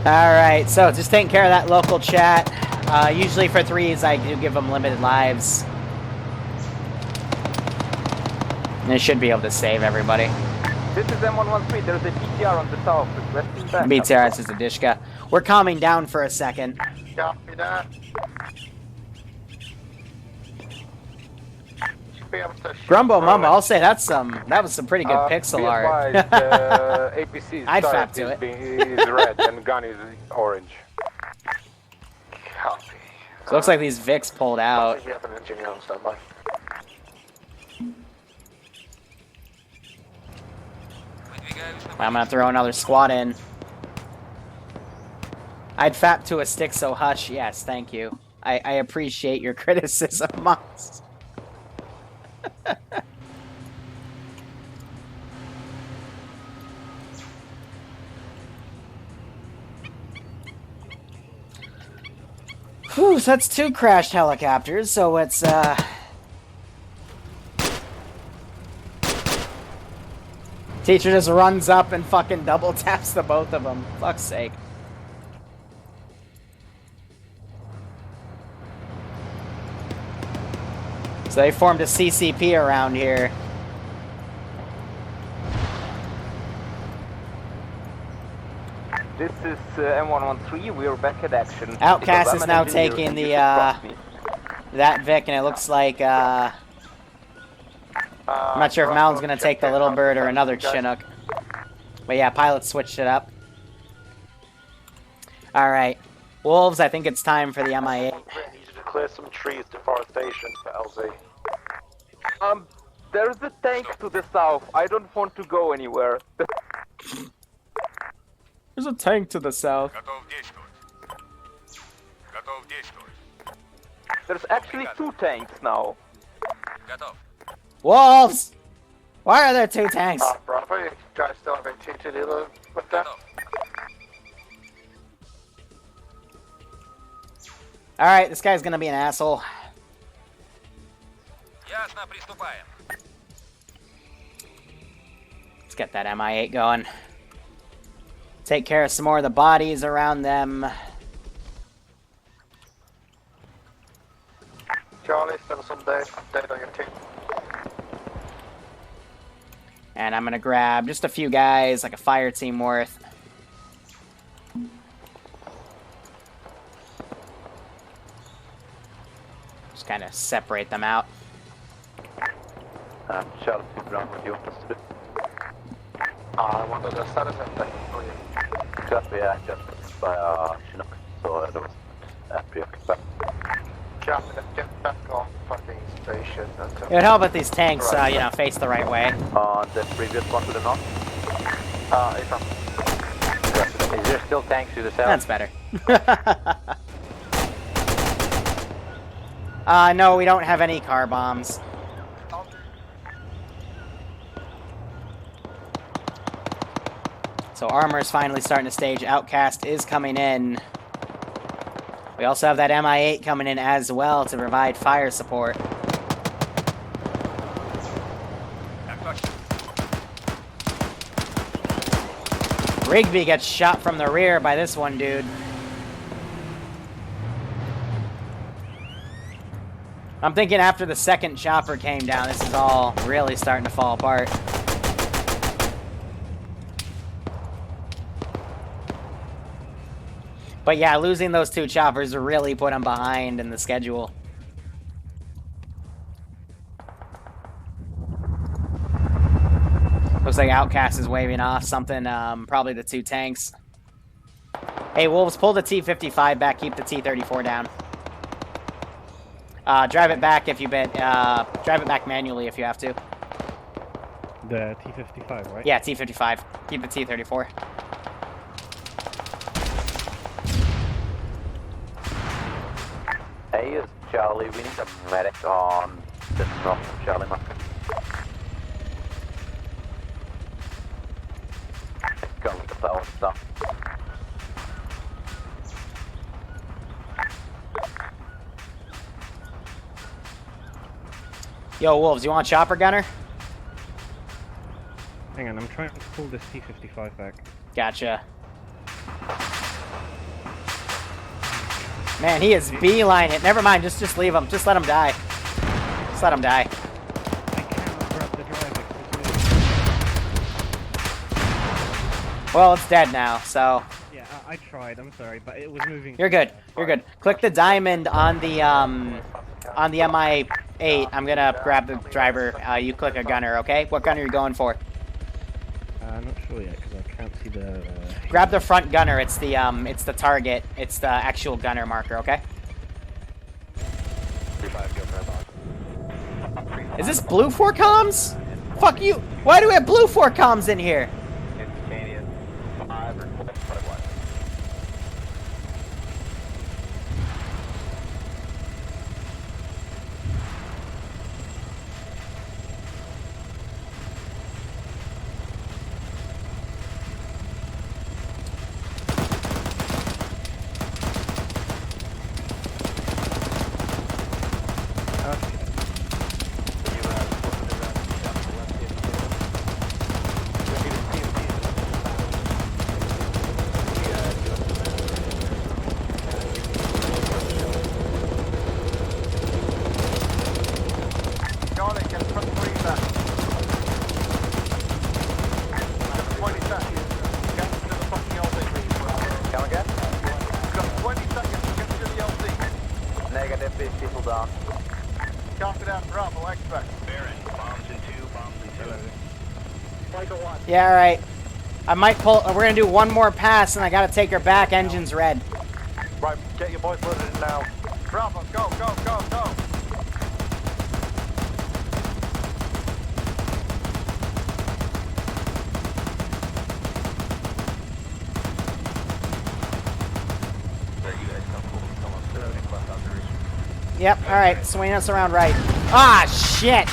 Speaker 1: Alright, so just taking care of that local chat. Usually for 3s, I do give them limited lives. And they should be able to save everybody.
Speaker 13: This is M113, there's a BTR on the south.
Speaker 1: BTR, this is the Dishka. We're calming down for a second.
Speaker 3: Copy that.
Speaker 1: Grumbo Mumbo, I'll say that was some pretty good pixel art.
Speaker 13: APC
Speaker 1: I'd fap to it.
Speaker 13: Is red and gun is orange.
Speaker 3: Copy.
Speaker 1: So it looks like these Vics pulled out.
Speaker 3: You have an engineer on standby.
Speaker 1: I'm gonna throw another squad in. I'd fap to a stick, so hush. Yes, thank you. I appreciate your criticism, Moss. Whew, so that's 2 crashed helicopters, so it's, teacher just runs up and fucking double taps the both of them. Fuck's sake. So they formed a CCP around here.
Speaker 13: This is M113, we are back at action.
Speaker 1: Outcast is now taking the, that Vic, and it looks like, I'm not sure if Mal's gonna take the Little Bird or another Chinook. But yeah, pilot switched it up. Alright. Wolves, I think it's time for the MI8.
Speaker 12: I need you to clear some trees, deforestation for LZ.
Speaker 13: There's a tank to the south. I don't want to go anywhere.
Speaker 1: There's a tank to the south.
Speaker 13: There's actually 2 tanks now.
Speaker 1: Wolves! Why are there 2 tanks?
Speaker 3: Bravo, you guys still have a TT dealer with that?
Speaker 1: Alright, this guy's gonna be an asshole. Let's get that MI8 going. Take care of some more of the bodies around them.
Speaker 3: Charlie, spend some days update on your team.
Speaker 1: And I'm gonna grab just a few guys, like a fire team worth. Just kind of separate them out.
Speaker 12: Charlie, Bravo, you want us to do?
Speaker 3: I wanted to set it up.
Speaker 12: Copy, I just by Chinook, so there was FPX. Captain, get back on fucking station.
Speaker 1: It would help if these tanks, you know, face the right way.
Speaker 12: On the previous one to the north. Is there still tanks to the south?
Speaker 1: That's better. No, we don't have any car bombs. So Armor's finally starting to stage. Outcast is coming in. We also have that MI8 coming in as well to provide fire support. Rigby gets shot from the rear by this one, dude. I'm thinking after the second chopper came down, this is all really starting to fall apart. But yeah, losing those two choppers really put them behind in the schedule. Looks like Outcast is waving off something, probably the two tanks. Hey, Wolves, pull the T-55 back, keep the T-34 down. Drive it back if you drive it back manually if you have to.
Speaker 9: The T-55, right?
Speaker 1: Yeah, T-55. Keep the T-34.
Speaker 12: A is Charlie, we need a medic on the north of Charlie marker. Go with the power stuff.
Speaker 1: Yo, Wolves, you want chopper gunner?
Speaker 9: Hang on, I'm trying to pull this T-55 back.
Speaker 1: Gotcha. Man, he is beeline it. Never mind, just leave him. Just let him die. Just let him die.
Speaker 9: I cannot grab the driver.
Speaker 1: Well, it's dead now, so...
Speaker 9: Yeah, I tried, I'm sorry, but it was moving...
Speaker 1: You're good. You're good. Click the diamond on the MI8. I'm gonna grab the driver. You click a gunner, okay? What gunner are you going for?
Speaker 9: I'm not sure yet, because I can't see the...
Speaker 1: Grab the front gunner. It's the target. It's the actual gunner marker, okay? Is this blue 4 comms? Fuck you! Why do we have blue 4 comms in here? Yeah, alright. I might pull... We're gonna do one more pass, and I gotta take her back. Engine's red.
Speaker 12: Right, get your boys loaded in now. Bravo, go, go, go, go!
Speaker 1: Yep, alright. Swing us around right. Ah, shit!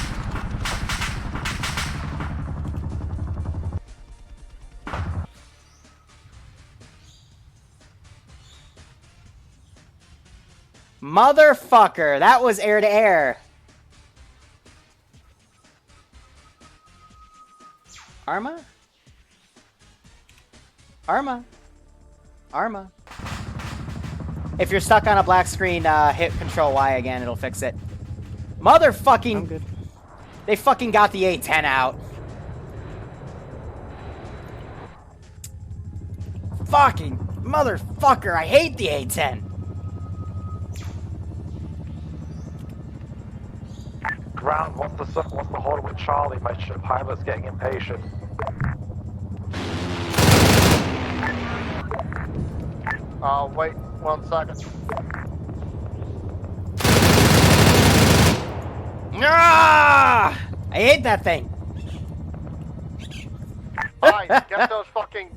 Speaker 1: Motherfucker! That was air to air. Arma? Arma? Arma? If you're stuck on a black screen, hit Control Y again. It'll fix it. Motherfucking...
Speaker 9: I'm good.
Speaker 1: They fucking got the A10 out. Fucking motherfucker! I hate the A10.
Speaker 12: Ground, what's the hold with Charlie? My pilot's getting impatient. Wait 1 second.
Speaker 1: I hate that thing.
Speaker 3: Guys, get those fucking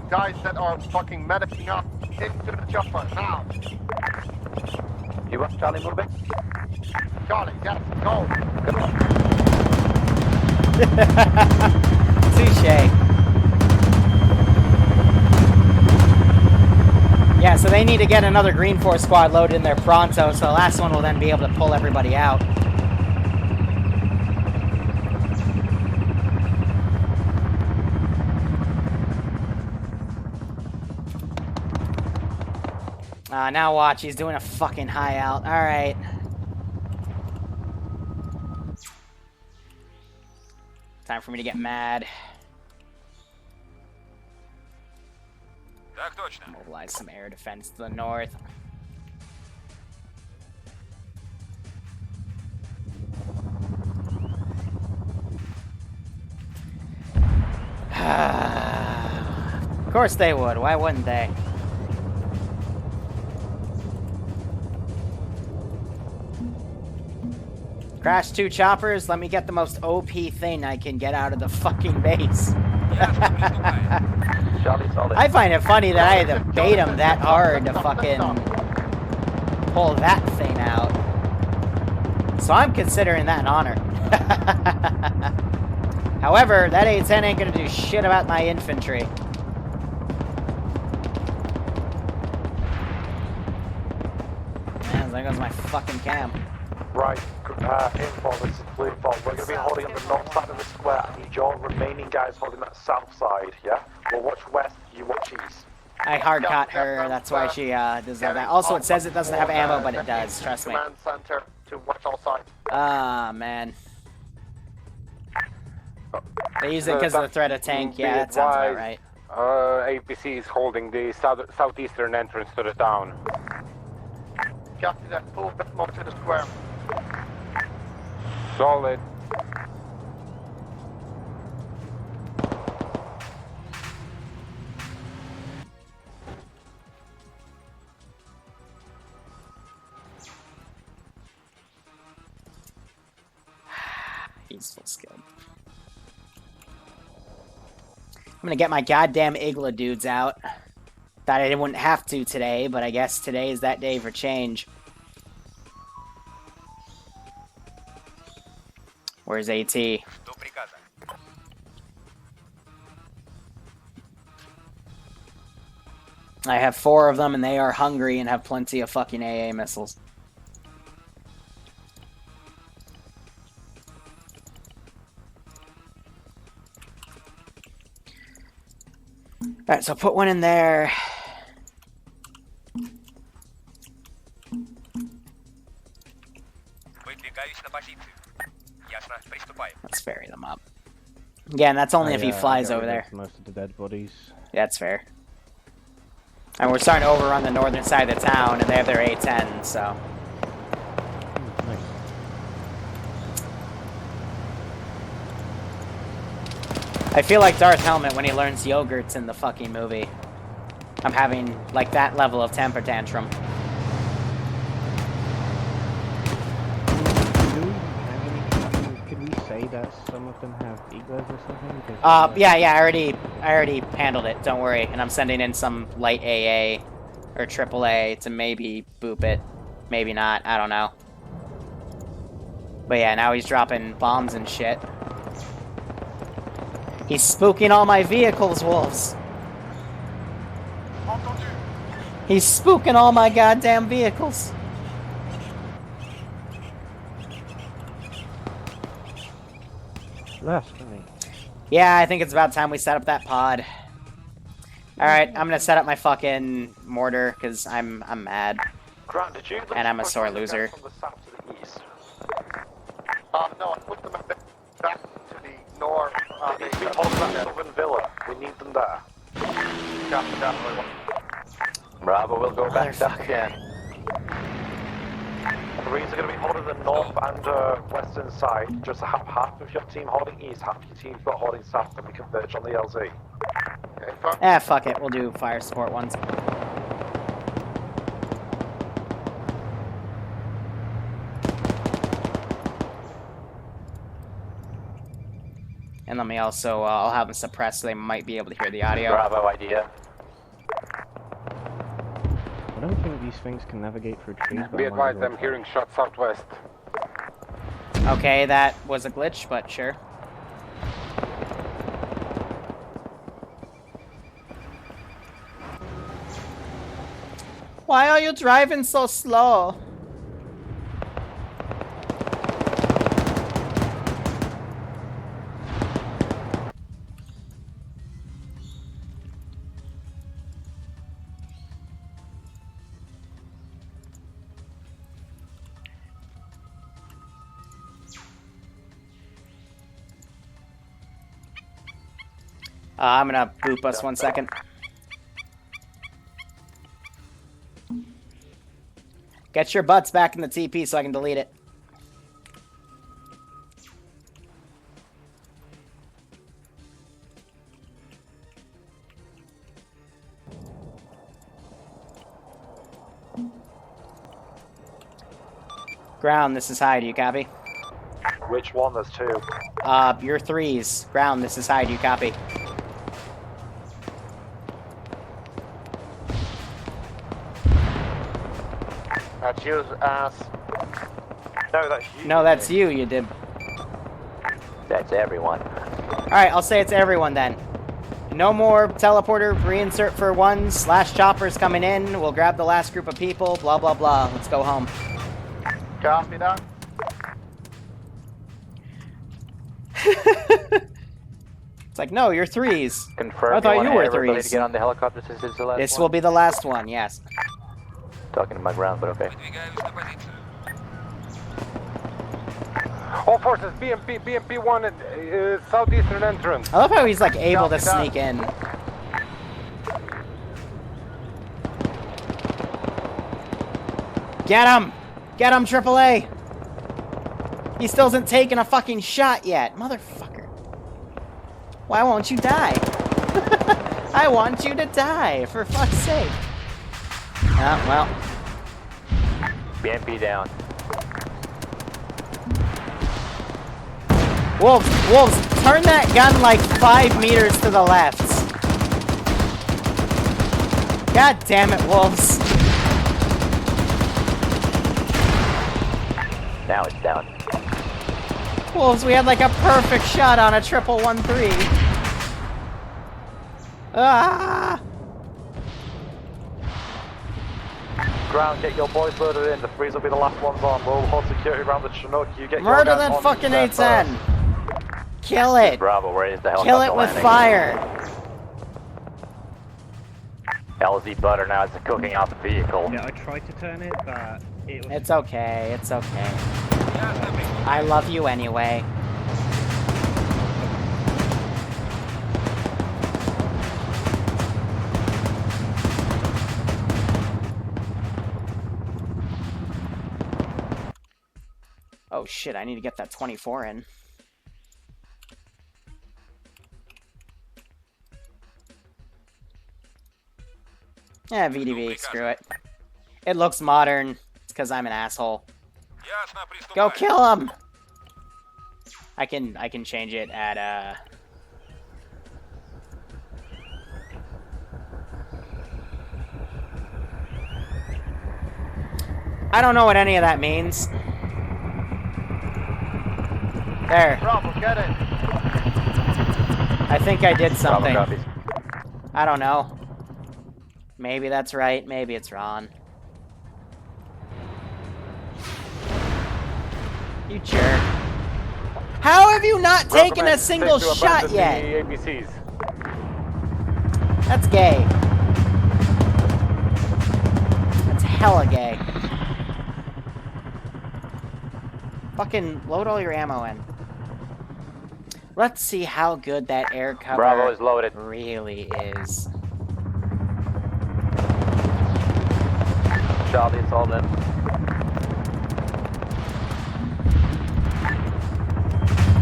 Speaker 3: guys that are fucking medicing up into the chopper now.
Speaker 12: You want Charlie moving?
Speaker 3: Charlie, yes, go.
Speaker 1: Touche. Yeah, so they need to get another Green Force squad loaded in there pronto, so the last one will then be able to pull everybody out. Now watch, he's doing a fucking high out. Alright. Time for me to get mad. Mobilize some air defense to the north. Of course they would. Why wouldn't they? Crash 2 choppers, let me get the most OP thing I can get out of the fucking base. I find it funny that I had to bait him that hard to fucking pull that thing out. So I'm considering that an honor. However, that A-10 ain't gonna do shit about my infantry. Man, there goes my fucking cam.
Speaker 12: Right, info, this is blue info. We're going to be holding on the north side of the square. I need your remaining guys holding that south side, yeah? We'll watch west, you watch east.
Speaker 1: I hard caught her, that's why she doesn't have that. Also, it says it doesn't have ammo, but it does, trust me.
Speaker 3: Command center to watch all sides.
Speaker 1: Ah, man. They use it because of the threat of tank, yeah, that sounds about right.
Speaker 6: APC is holding the southeastern entrance to the town.
Speaker 3: Copy that, pull back more to the square.
Speaker 6: Solid.
Speaker 1: He's full skilled. I'm gonna get my goddamn Igla dudes out. Thought I wouldn't have to today, but I guess today is that day for change. Where's AT? I have 4 of them, and they are hungry and have plenty of fucking AA missiles. Alright, so put one in there. Let's ferry them up. Again, that's only if he flies over there.
Speaker 9: Most of the dead bodies.
Speaker 1: Yeah, that's fair. And we're starting to overrun the northern side of the town, and they have their A-10, so...
Speaker 9: Nice.
Speaker 1: I feel like Darth Helmet when he learns yogurts in the fucking movie. I'm having, like, that level of temper tantrum.
Speaker 9: Could we say that some of them have egos or something?
Speaker 1: Yeah, I already handled it, don't worry. And I'm sending in some light AA or AAA to maybe boop it. Maybe not, I don't know. But yeah, now he's dropping bombs and shit. He's spooking all my vehicles, wolves. He's spooking all my goddamn vehicles.
Speaker 9: Blasphemy.
Speaker 1: Yeah, I think it's about time we set up that pod. Alright, I'm gonna set up my fucking mortar, because I'm mad.
Speaker 12: Grant, did you
Speaker 1: And I'm a sore loser.
Speaker 12: from the south to the east?
Speaker 3: No, I put them a bit back to the north.
Speaker 12: They need to be holding that southern villa. We need them there.
Speaker 3: Copy that.
Speaker 12: Bravo, we'll go back down
Speaker 1: Motherfucker.
Speaker 12: again. Marines are going to be holding the north and western side. Just have half of your team holding east, half your team's got holding south, and we converge on the LZ.
Speaker 1: Eh, fuck it. We'll do fire support ones. And let me also, I'll have them suppressed so they might be able to hear the audio.
Speaker 12: Bravo idea.
Speaker 9: I don't think these things can navigate through trees.
Speaker 6: Be advised, I'm hearing shots southwest.
Speaker 1: Okay, that was a glitch, but sure. Why are you driving so slow? I'm gonna boop us 1 second. Get your butts back in the TP so I can delete it. Ground, this is high. Do you copy?
Speaker 12: Which one? There's two.
Speaker 1: Your threes. Ground, this is high. Do you copy?
Speaker 12: That's you, ass. No, that's you.
Speaker 1: No, that's you, you did.
Speaker 12: That's everyone.
Speaker 1: Alright, I'll say it's everyone then. No more teleporter reinsert for ones. Slash choppers coming in. We'll grab the last group of people. Blah, blah, blah. Let's go home.
Speaker 12: Copy that.
Speaker 1: It's like, no, you're threes.
Speaker 12: Confirm.
Speaker 1: I thought you were
Speaker 12: everybody
Speaker 1: threes.
Speaker 12: to get on the helicopter since it's the last
Speaker 1: This
Speaker 12: one.
Speaker 1: will be the last one, yes.
Speaker 12: Talking to my ground, but okay.
Speaker 11: Выдвигаюсь на позицию.
Speaker 6: All forces, BMP 1 at southeastern entrance.
Speaker 1: I love how he's like able to sneak in. Get him! Get him, AAA! He still hasn't taken a fucking shot yet, motherfucker. Why won't you die? I want you to die, for fuck's sake. Well.
Speaker 12: BMP down.
Speaker 1: Wolves, turn that gun like 5 meters to the left. God damn it, wolves.
Speaker 12: Now it's down.
Speaker 1: Wolves, we had like a perfect shot on a 1-1-3. Ah!
Speaker 12: Ground, get your boys loaded in. The threes will be the last ones on. We'll hold security around the Chinook. You get
Speaker 1: Murder
Speaker 12: your guys
Speaker 1: that
Speaker 12: on
Speaker 1: fucking
Speaker 12: there
Speaker 1: A10!
Speaker 12: first.
Speaker 1: Kill it!
Speaker 12: Bravo, where is the helicopter
Speaker 1: Kill it with
Speaker 12: landing?
Speaker 1: fire!
Speaker 12: LZ butter now is cooking out the vehicle.
Speaker 9: Yeah, I tried to turn it, but it was...
Speaker 1: It's okay, it's okay. I love you anyway. Oh shit, I need to get that 24 in. Yeah, VDV, screw it. It looks modern. It's because I'm an asshole. Go kill him! I can change it at I don't know what any of that means. There.
Speaker 12: Bravo, get it!
Speaker 1: I think I did something.
Speaker 12: Bravo,
Speaker 1: I don't know. Maybe that's right, maybe it's wrong. You jerk. How have you not taken a single shot yet?
Speaker 12: ABCs.
Speaker 1: That's gay. That's hella gay. Fucking load all your ammo in. Let's see how good that air cover
Speaker 12: Bravo is loaded.
Speaker 1: really is.
Speaker 12: Charlie, it's all in.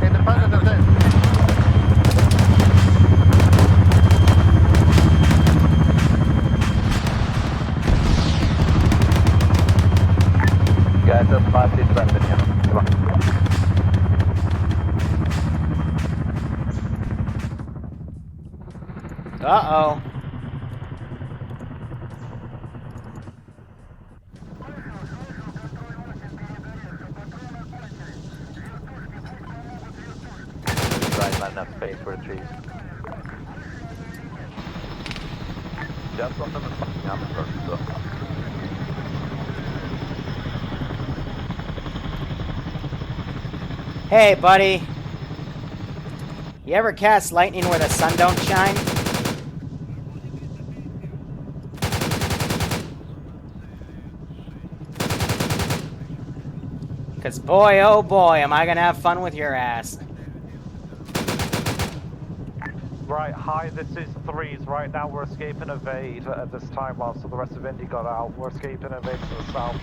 Speaker 12: Independent of this. Guys, that's 5 feet left in here. Come on.
Speaker 1: Uh-oh.
Speaker 12: Right, not enough space for the trees. Just on the fucking armor first, so.
Speaker 1: Hey, buddy. You ever cast lightning where the sun don't shine? Cause boy, oh boy, am I gonna have fun with your ass.
Speaker 12: Right, hi, this is Threes. Right now we're escape and evade at this time while so the rest of Indy got out. We're escape and evade to the south.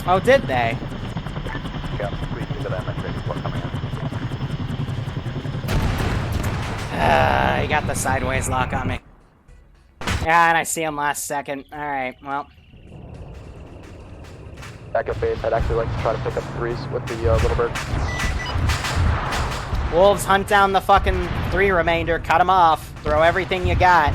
Speaker 1: Oh, did they?
Speaker 12: Yeah, 3 to them and ready for coming in.
Speaker 1: He got the sideways lock on me. Yeah, and I see him last second. Alright, well.
Speaker 12: Back at base, I'd actually like to try to pick up Threes with the little bird.
Speaker 1: Wolves, hunt down the fucking 3 remainder, cut them off, throw everything you got.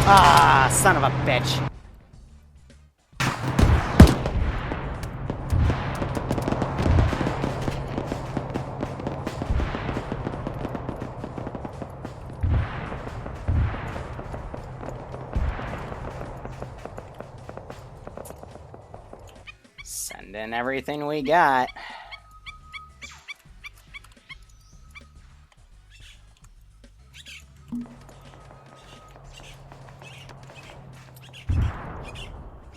Speaker 1: Ah, son of a bitch. Send in everything we got.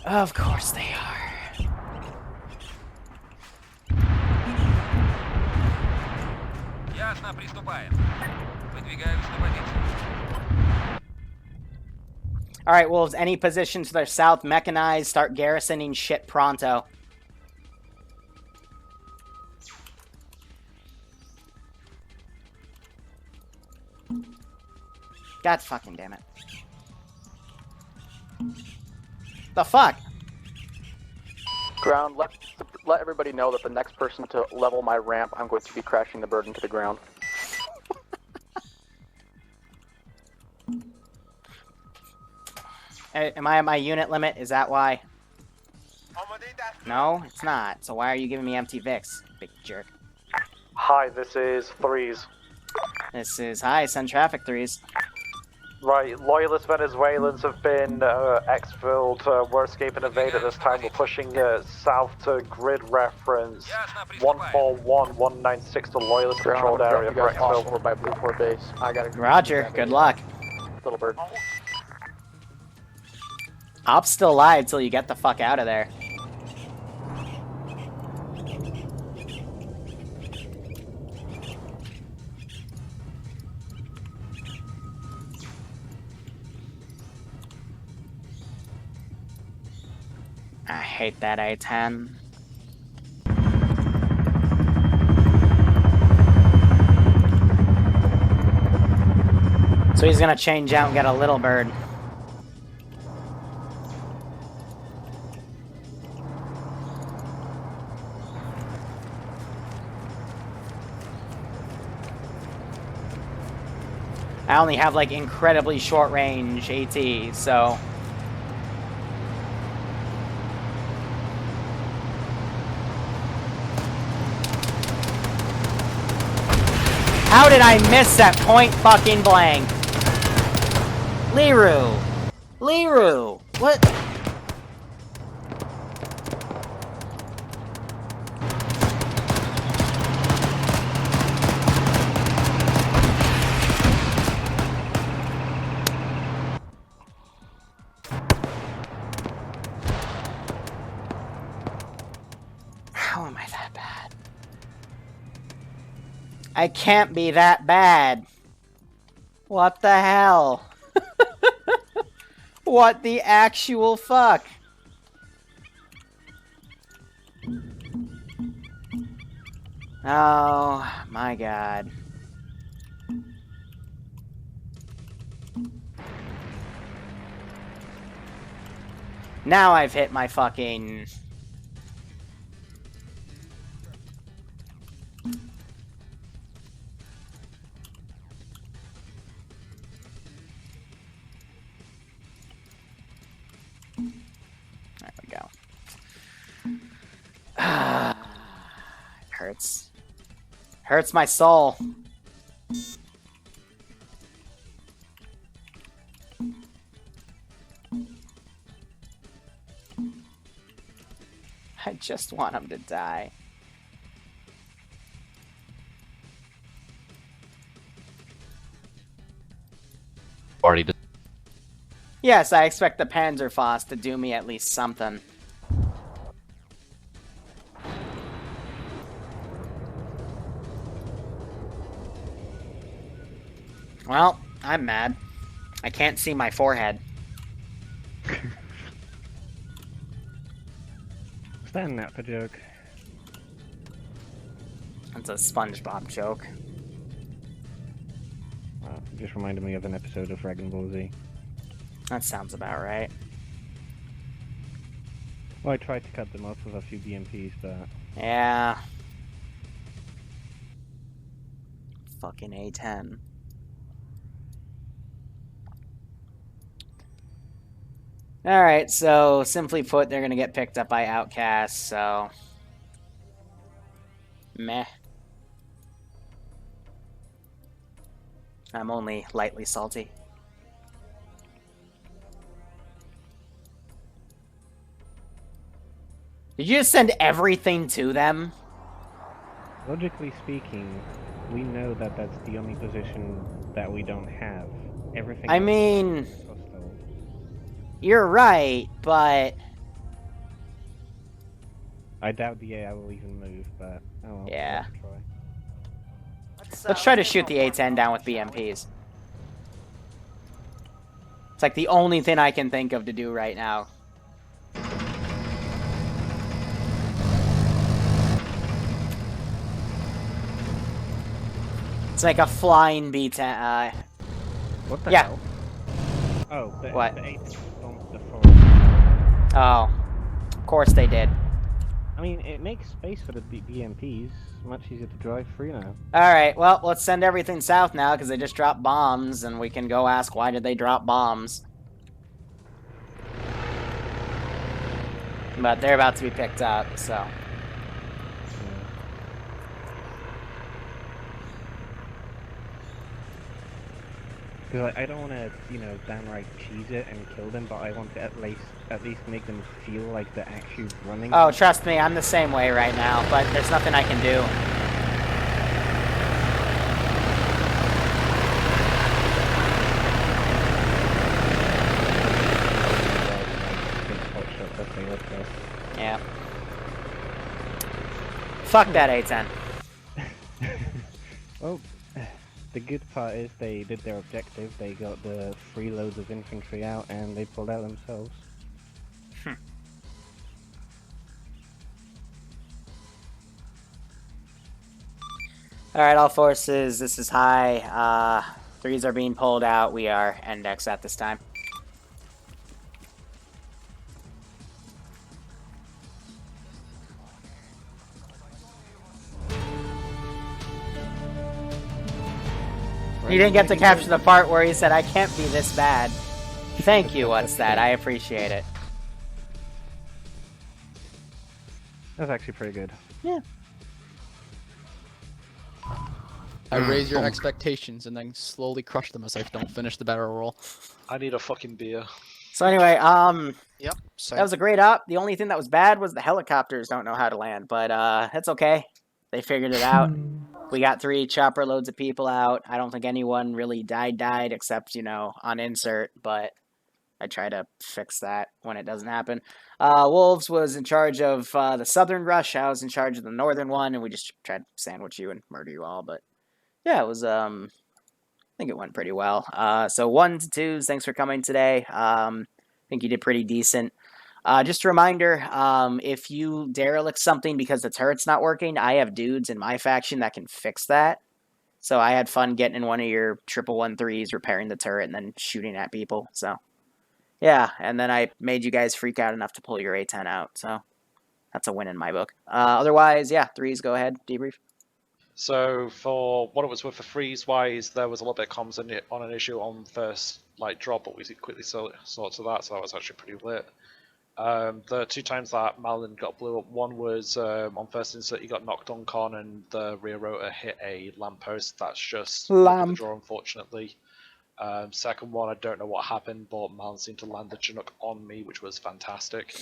Speaker 1: Of course they are.
Speaker 11: Ясно, приступаем. Выдвигаюсь на позицию.
Speaker 1: Alright, Wolves, any position to their south, mechanized, start garrisoning shit pronto. God fucking damn it. The fuck?
Speaker 12: Ground, let everybody know that the next person to level my ramp, I'm going to be crashing the bird into the ground.
Speaker 1: Am I at my unit limit? Is that why? No, it's not. So why are you giving me empty Vicks, big jerk?
Speaker 12: Hi, this is Threes.
Speaker 1: This is, hi, send traffic 3s.
Speaker 12: Right, Loyalist Venezuelans have been exfilled. We're escape and evade at this time. We're pushing south to grid reference 141196 to Loyalist controlled area for exfil. Over by Blue 4 base. I gotta go.
Speaker 1: Roger, good luck.
Speaker 12: Little bird.
Speaker 1: Op's still alive till you get the fuck out of there. I hate that A10. So he's gonna change out and get a little bird. I only have like incredibly short range AT, so. How did I miss that point fucking blank? Liru! Liru! What? How am I that bad? I can't be that bad. What the hell? What the actual fuck? Oh my god. Now I've hit my fucking... There we go. It hurts. Hurts my soul. I just want him to die.
Speaker 5: Already did.
Speaker 1: Yes, I expect the Panzerfaust to do me at least something. Well, I'm mad. I can't see my forehead.
Speaker 9: Stand that for joke.
Speaker 1: That's a SpongeBob joke.
Speaker 9: Well, it just reminded me of an episode of Dragon Ball Z.
Speaker 1: That sounds about right.
Speaker 9: Well, I tried to cut them off with a few BMPs, but...
Speaker 1: Yeah. Fucking A10. Alright, so simply put, they're gonna get picked up by outcasts, so... Meh. I'm only lightly salty. Did you just send everything to them?
Speaker 9: Logically speaking, we know that that's the only position that we don't have. Everything
Speaker 1: I
Speaker 9: else
Speaker 1: mean...
Speaker 9: is hostile.
Speaker 1: You're right, but...
Speaker 9: I doubt the AI will even move, but... Oh well,
Speaker 1: Yeah.
Speaker 9: let's try.
Speaker 1: Let's try to shoot the A10 down with BMPs. It's like the only thing I can think of to do right now. It's like a flying B10.
Speaker 9: What the
Speaker 1: yeah.
Speaker 9: hell? Oh,
Speaker 1: What?
Speaker 9: the 8 bombed the forest.
Speaker 1: Oh. Of course they did.
Speaker 9: I mean, it makes space for the BMPs. Much easier to drive through now.
Speaker 1: Alright, well, let's send everything south now, because they just dropped bombs, and we can go ask why did they drop bombs. But they're about to be picked up, so...
Speaker 9: Because I don't want to, you know, downright cheese it and kill them, but I want to at least make them feel like they're actually running.
Speaker 1: Oh, trust me, I'm the same way right now, but there's nothing I can do. Yeah. Fuck that A10.
Speaker 9: Well, the good part is they did their objective. They got the 3 loads of infantry out and they pulled out themselves.
Speaker 1: Alright, all forces, this is high. 3s are being pulled out. We are index at this time. You didn't get to capture the part where he said, I can't be this bad. Thank you, what's that? I appreciate it.
Speaker 9: That's actually pretty good.
Speaker 1: Yeah.
Speaker 14: I raise your expectations and then slowly crush them as I don't finish the barrel roll.
Speaker 8: I need a fucking beer.
Speaker 1: So anyway,
Speaker 3: Yep. Same.
Speaker 1: that was a great op. The only thing that was bad was the helicopters don't know how to land, but that's okay. They figured it out. We got 3 chopper loads of people out. I don't think anyone really died except, you know, on insert, but I try to fix that when it doesn't happen. Wolves was in charge of the southern rush. I was in charge of the northern one, and we just tried to sandwich you and murder you all, but yeah, it was, I think it went pretty well. So 1s to 2s, thanks for coming today. I think you did pretty decent. Just a reminder, if you derelict something because the turret's not working, I have dudes in my faction that can fix that. So I had fun getting in one of your 1113s, repairing the turret, and then shooting at people. So Yeah, and then I made you guys freak out enough to pull your A10 out, so that's a win in my book. Otherwise, yeah, threes, go ahead, debrief.
Speaker 8: So for what it was worth for freeze wise, there was a little bit of comms on an issue on first drop, but we quickly sorted that, so that was actually pretty lit. The 2 times that Malin got blew up, one was on first insert he got knocked on con and the rear rotor hit a lamppost. That's just luck of the draw, unfortunately. Second one, I don't know what happened, but Malin seemed to land the Chinook on me, which was fantastic.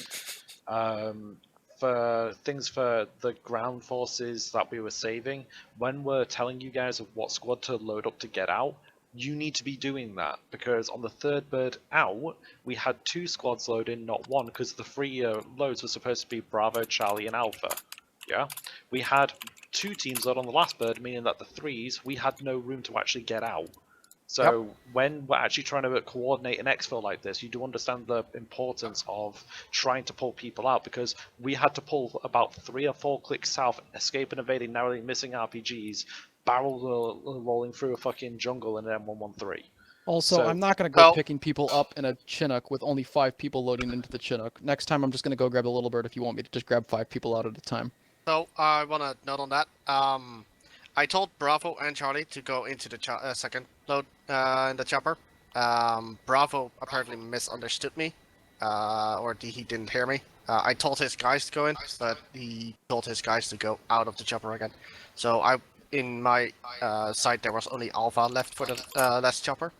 Speaker 8: For things for the ground forces that we were saving, when we're telling you guys of what squad to load up to get out, you need to be doing that, because on the third bird out, we had 2 squads load in, not 1, because the 3 loads were supposed to be Bravo, Charlie, and Alpha. Yeah, we had 2 teams load on the last bird, meaning that the 3s, we had no room to actually get out. So when we're actually trying to coordinate an exfil like this, you do understand the importance of trying to pull people out, because we had to pull about 3 or 4 clicks south, escape and evading narrowly missing RPGs, barrel rolling through a fucking jungle in an M113.
Speaker 14: Also,
Speaker 8: So-
Speaker 14: I'm not going to go picking people up in a Chinook with only 5 people loading into the Chinook. Next time I'm just going to go grab a little bird if you want me to just grab 5 people out at a time.
Speaker 3: So, I want to note on that. I told Bravo and Charlie to go into the second load in the chopper. Bravo apparently misunderstood me, or he didn't hear me. I told his guys to go in, but he told his guys to go out of the chopper again. So in my side, there was only Alpha left for the last chopper,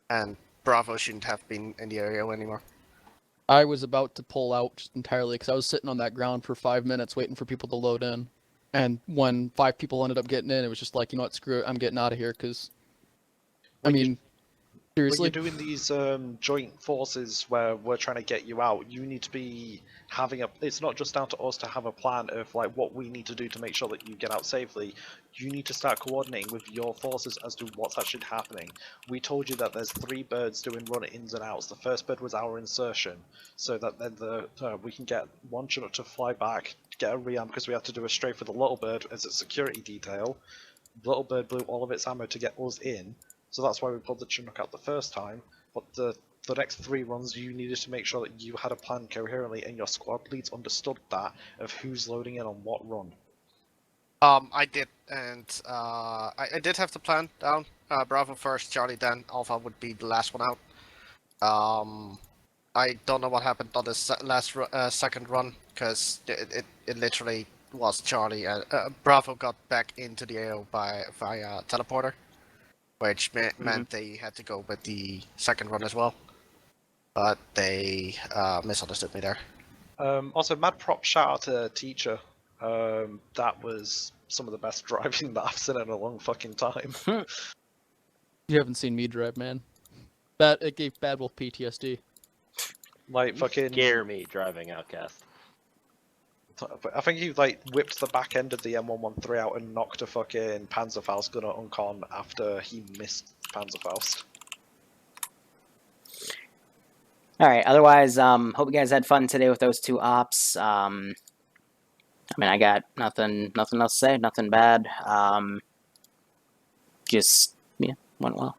Speaker 3: and Bravo shouldn't have been in the area anymore.
Speaker 14: I was about to pull out just entirely because I was sitting on that ground for 5 minutes waiting for people to load in. And when 5 people ended up getting in, it was just like, you know what, screw it, I'm getting out of here, because, I mean, seriously?
Speaker 8: When you're doing these joint forces where we're trying to get you out, you need to be having it's not just down to us to have a plan of what we need to do to make sure that you get out safely. You need to start coordinating with your forces as to what's actually happening. We told you that there's 3 birds doing run-ins and outs. The first bird was our insertion, so that then we can get 1 Chinook to fly back, get a rearm, because we had to do a strafe with the little bird as a security detail. The little bird blew all of its ammo to get us in. So that's why we pulled the Chinook out the first time, but the next 3 runs you needed to make sure that you had a plan coherently and your squad leads understood that, of who's loading in on what run.
Speaker 3: I did, and I did have the plan down. Bravo first, Charlie then, Alpha would be the last one out. I don't know what happened on the second run, because it literally was Charlie, and Bravo got back into the AO via teleporter, which meant they had to go with the second run as well. But they misunderstood me there.
Speaker 8: Also, mad prop shout out to Teacher. That was some of the best driving that I've seen in a long fucking time.
Speaker 14: You haven't seen me drive, man. It gave Bad Wolf PTSD.
Speaker 8: Fucking
Speaker 15: scare me driving Outcast.
Speaker 8: I think he whipped the back end of the M113 out and knocked a fucking Panzerfaust gunner on con after he missed Panzerfaust.
Speaker 1: Alright, otherwise, hope you guys had fun today with those 2 ops. I mean, I got nothing else to say, nothing bad. Just, yeah, went well.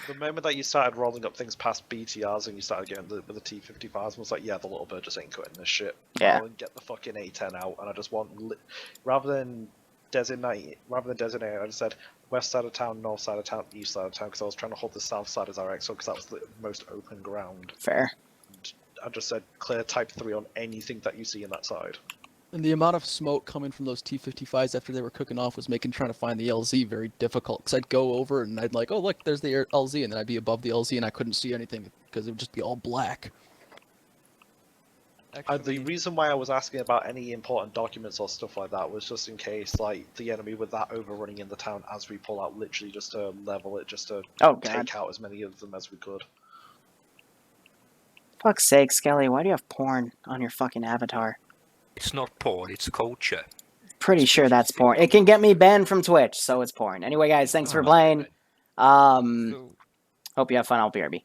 Speaker 8: The moment that you started rolling up things past BTRs and you started getting with the T-55s, was like, yeah, the little bird just ain't cutting this shit.
Speaker 1: Yeah.
Speaker 8: I'll get the fucking A10 out, and I just want, rather than designate, I just said west side of town, north side of town, east side of town, because I was trying to hold the south side as our exo, because that was the most open ground.
Speaker 1: Fair.
Speaker 8: And I just said clear type 3 on anything that you see in that side.
Speaker 14: And the amount of smoke coming from those T-55s after they were cooking off was making trying to find the LZ very difficult. Because I'd go over and I'd oh look, there's the LZ, and then I'd be above the LZ and I couldn't see anything because it would just be all black.
Speaker 8: The reason why I was asking about any important documents or stuff like that was just in case, the enemy with that overrunning in the town as we pull out, literally just to level it, just to take out as many of them as we could.
Speaker 1: Fuck's sake, Skelly, why do you have porn on your fucking avatar?
Speaker 11: It's not porn, it's culture.
Speaker 1: Pretty sure that's porn. It can get me banned from Twitch, so it's porn. Anyway, guys, thanks for playing. Hope you have fun. I'll BRB.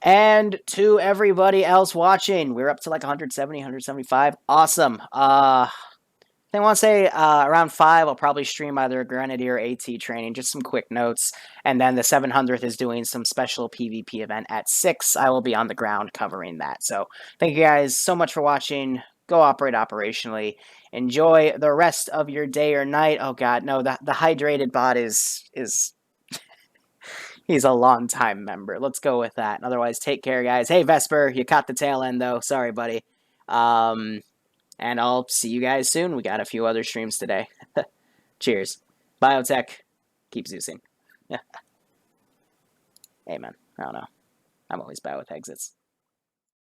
Speaker 1: And to everybody else watching, we're up to 170, 175. Awesome. I want to say around 5, I'll probably stream either Grenadier or AT training, just some quick notes. And then the 700th is doing some special PvP event at 6. I will be on the ground covering that. So thank you guys so much for watching. Go operate operationally. Enjoy the rest of your day or night. Oh god, no, the hydrated bot is he's a long-time member. Let's go with that. Otherwise, take care, guys. Hey, Vesper, you caught the tail end, though. Sorry, buddy. And I'll see you guys soon. We got a few other streams today. Cheers. Biotech. Keep Zeusing. Amen. I don't know. I'm always bad with exits.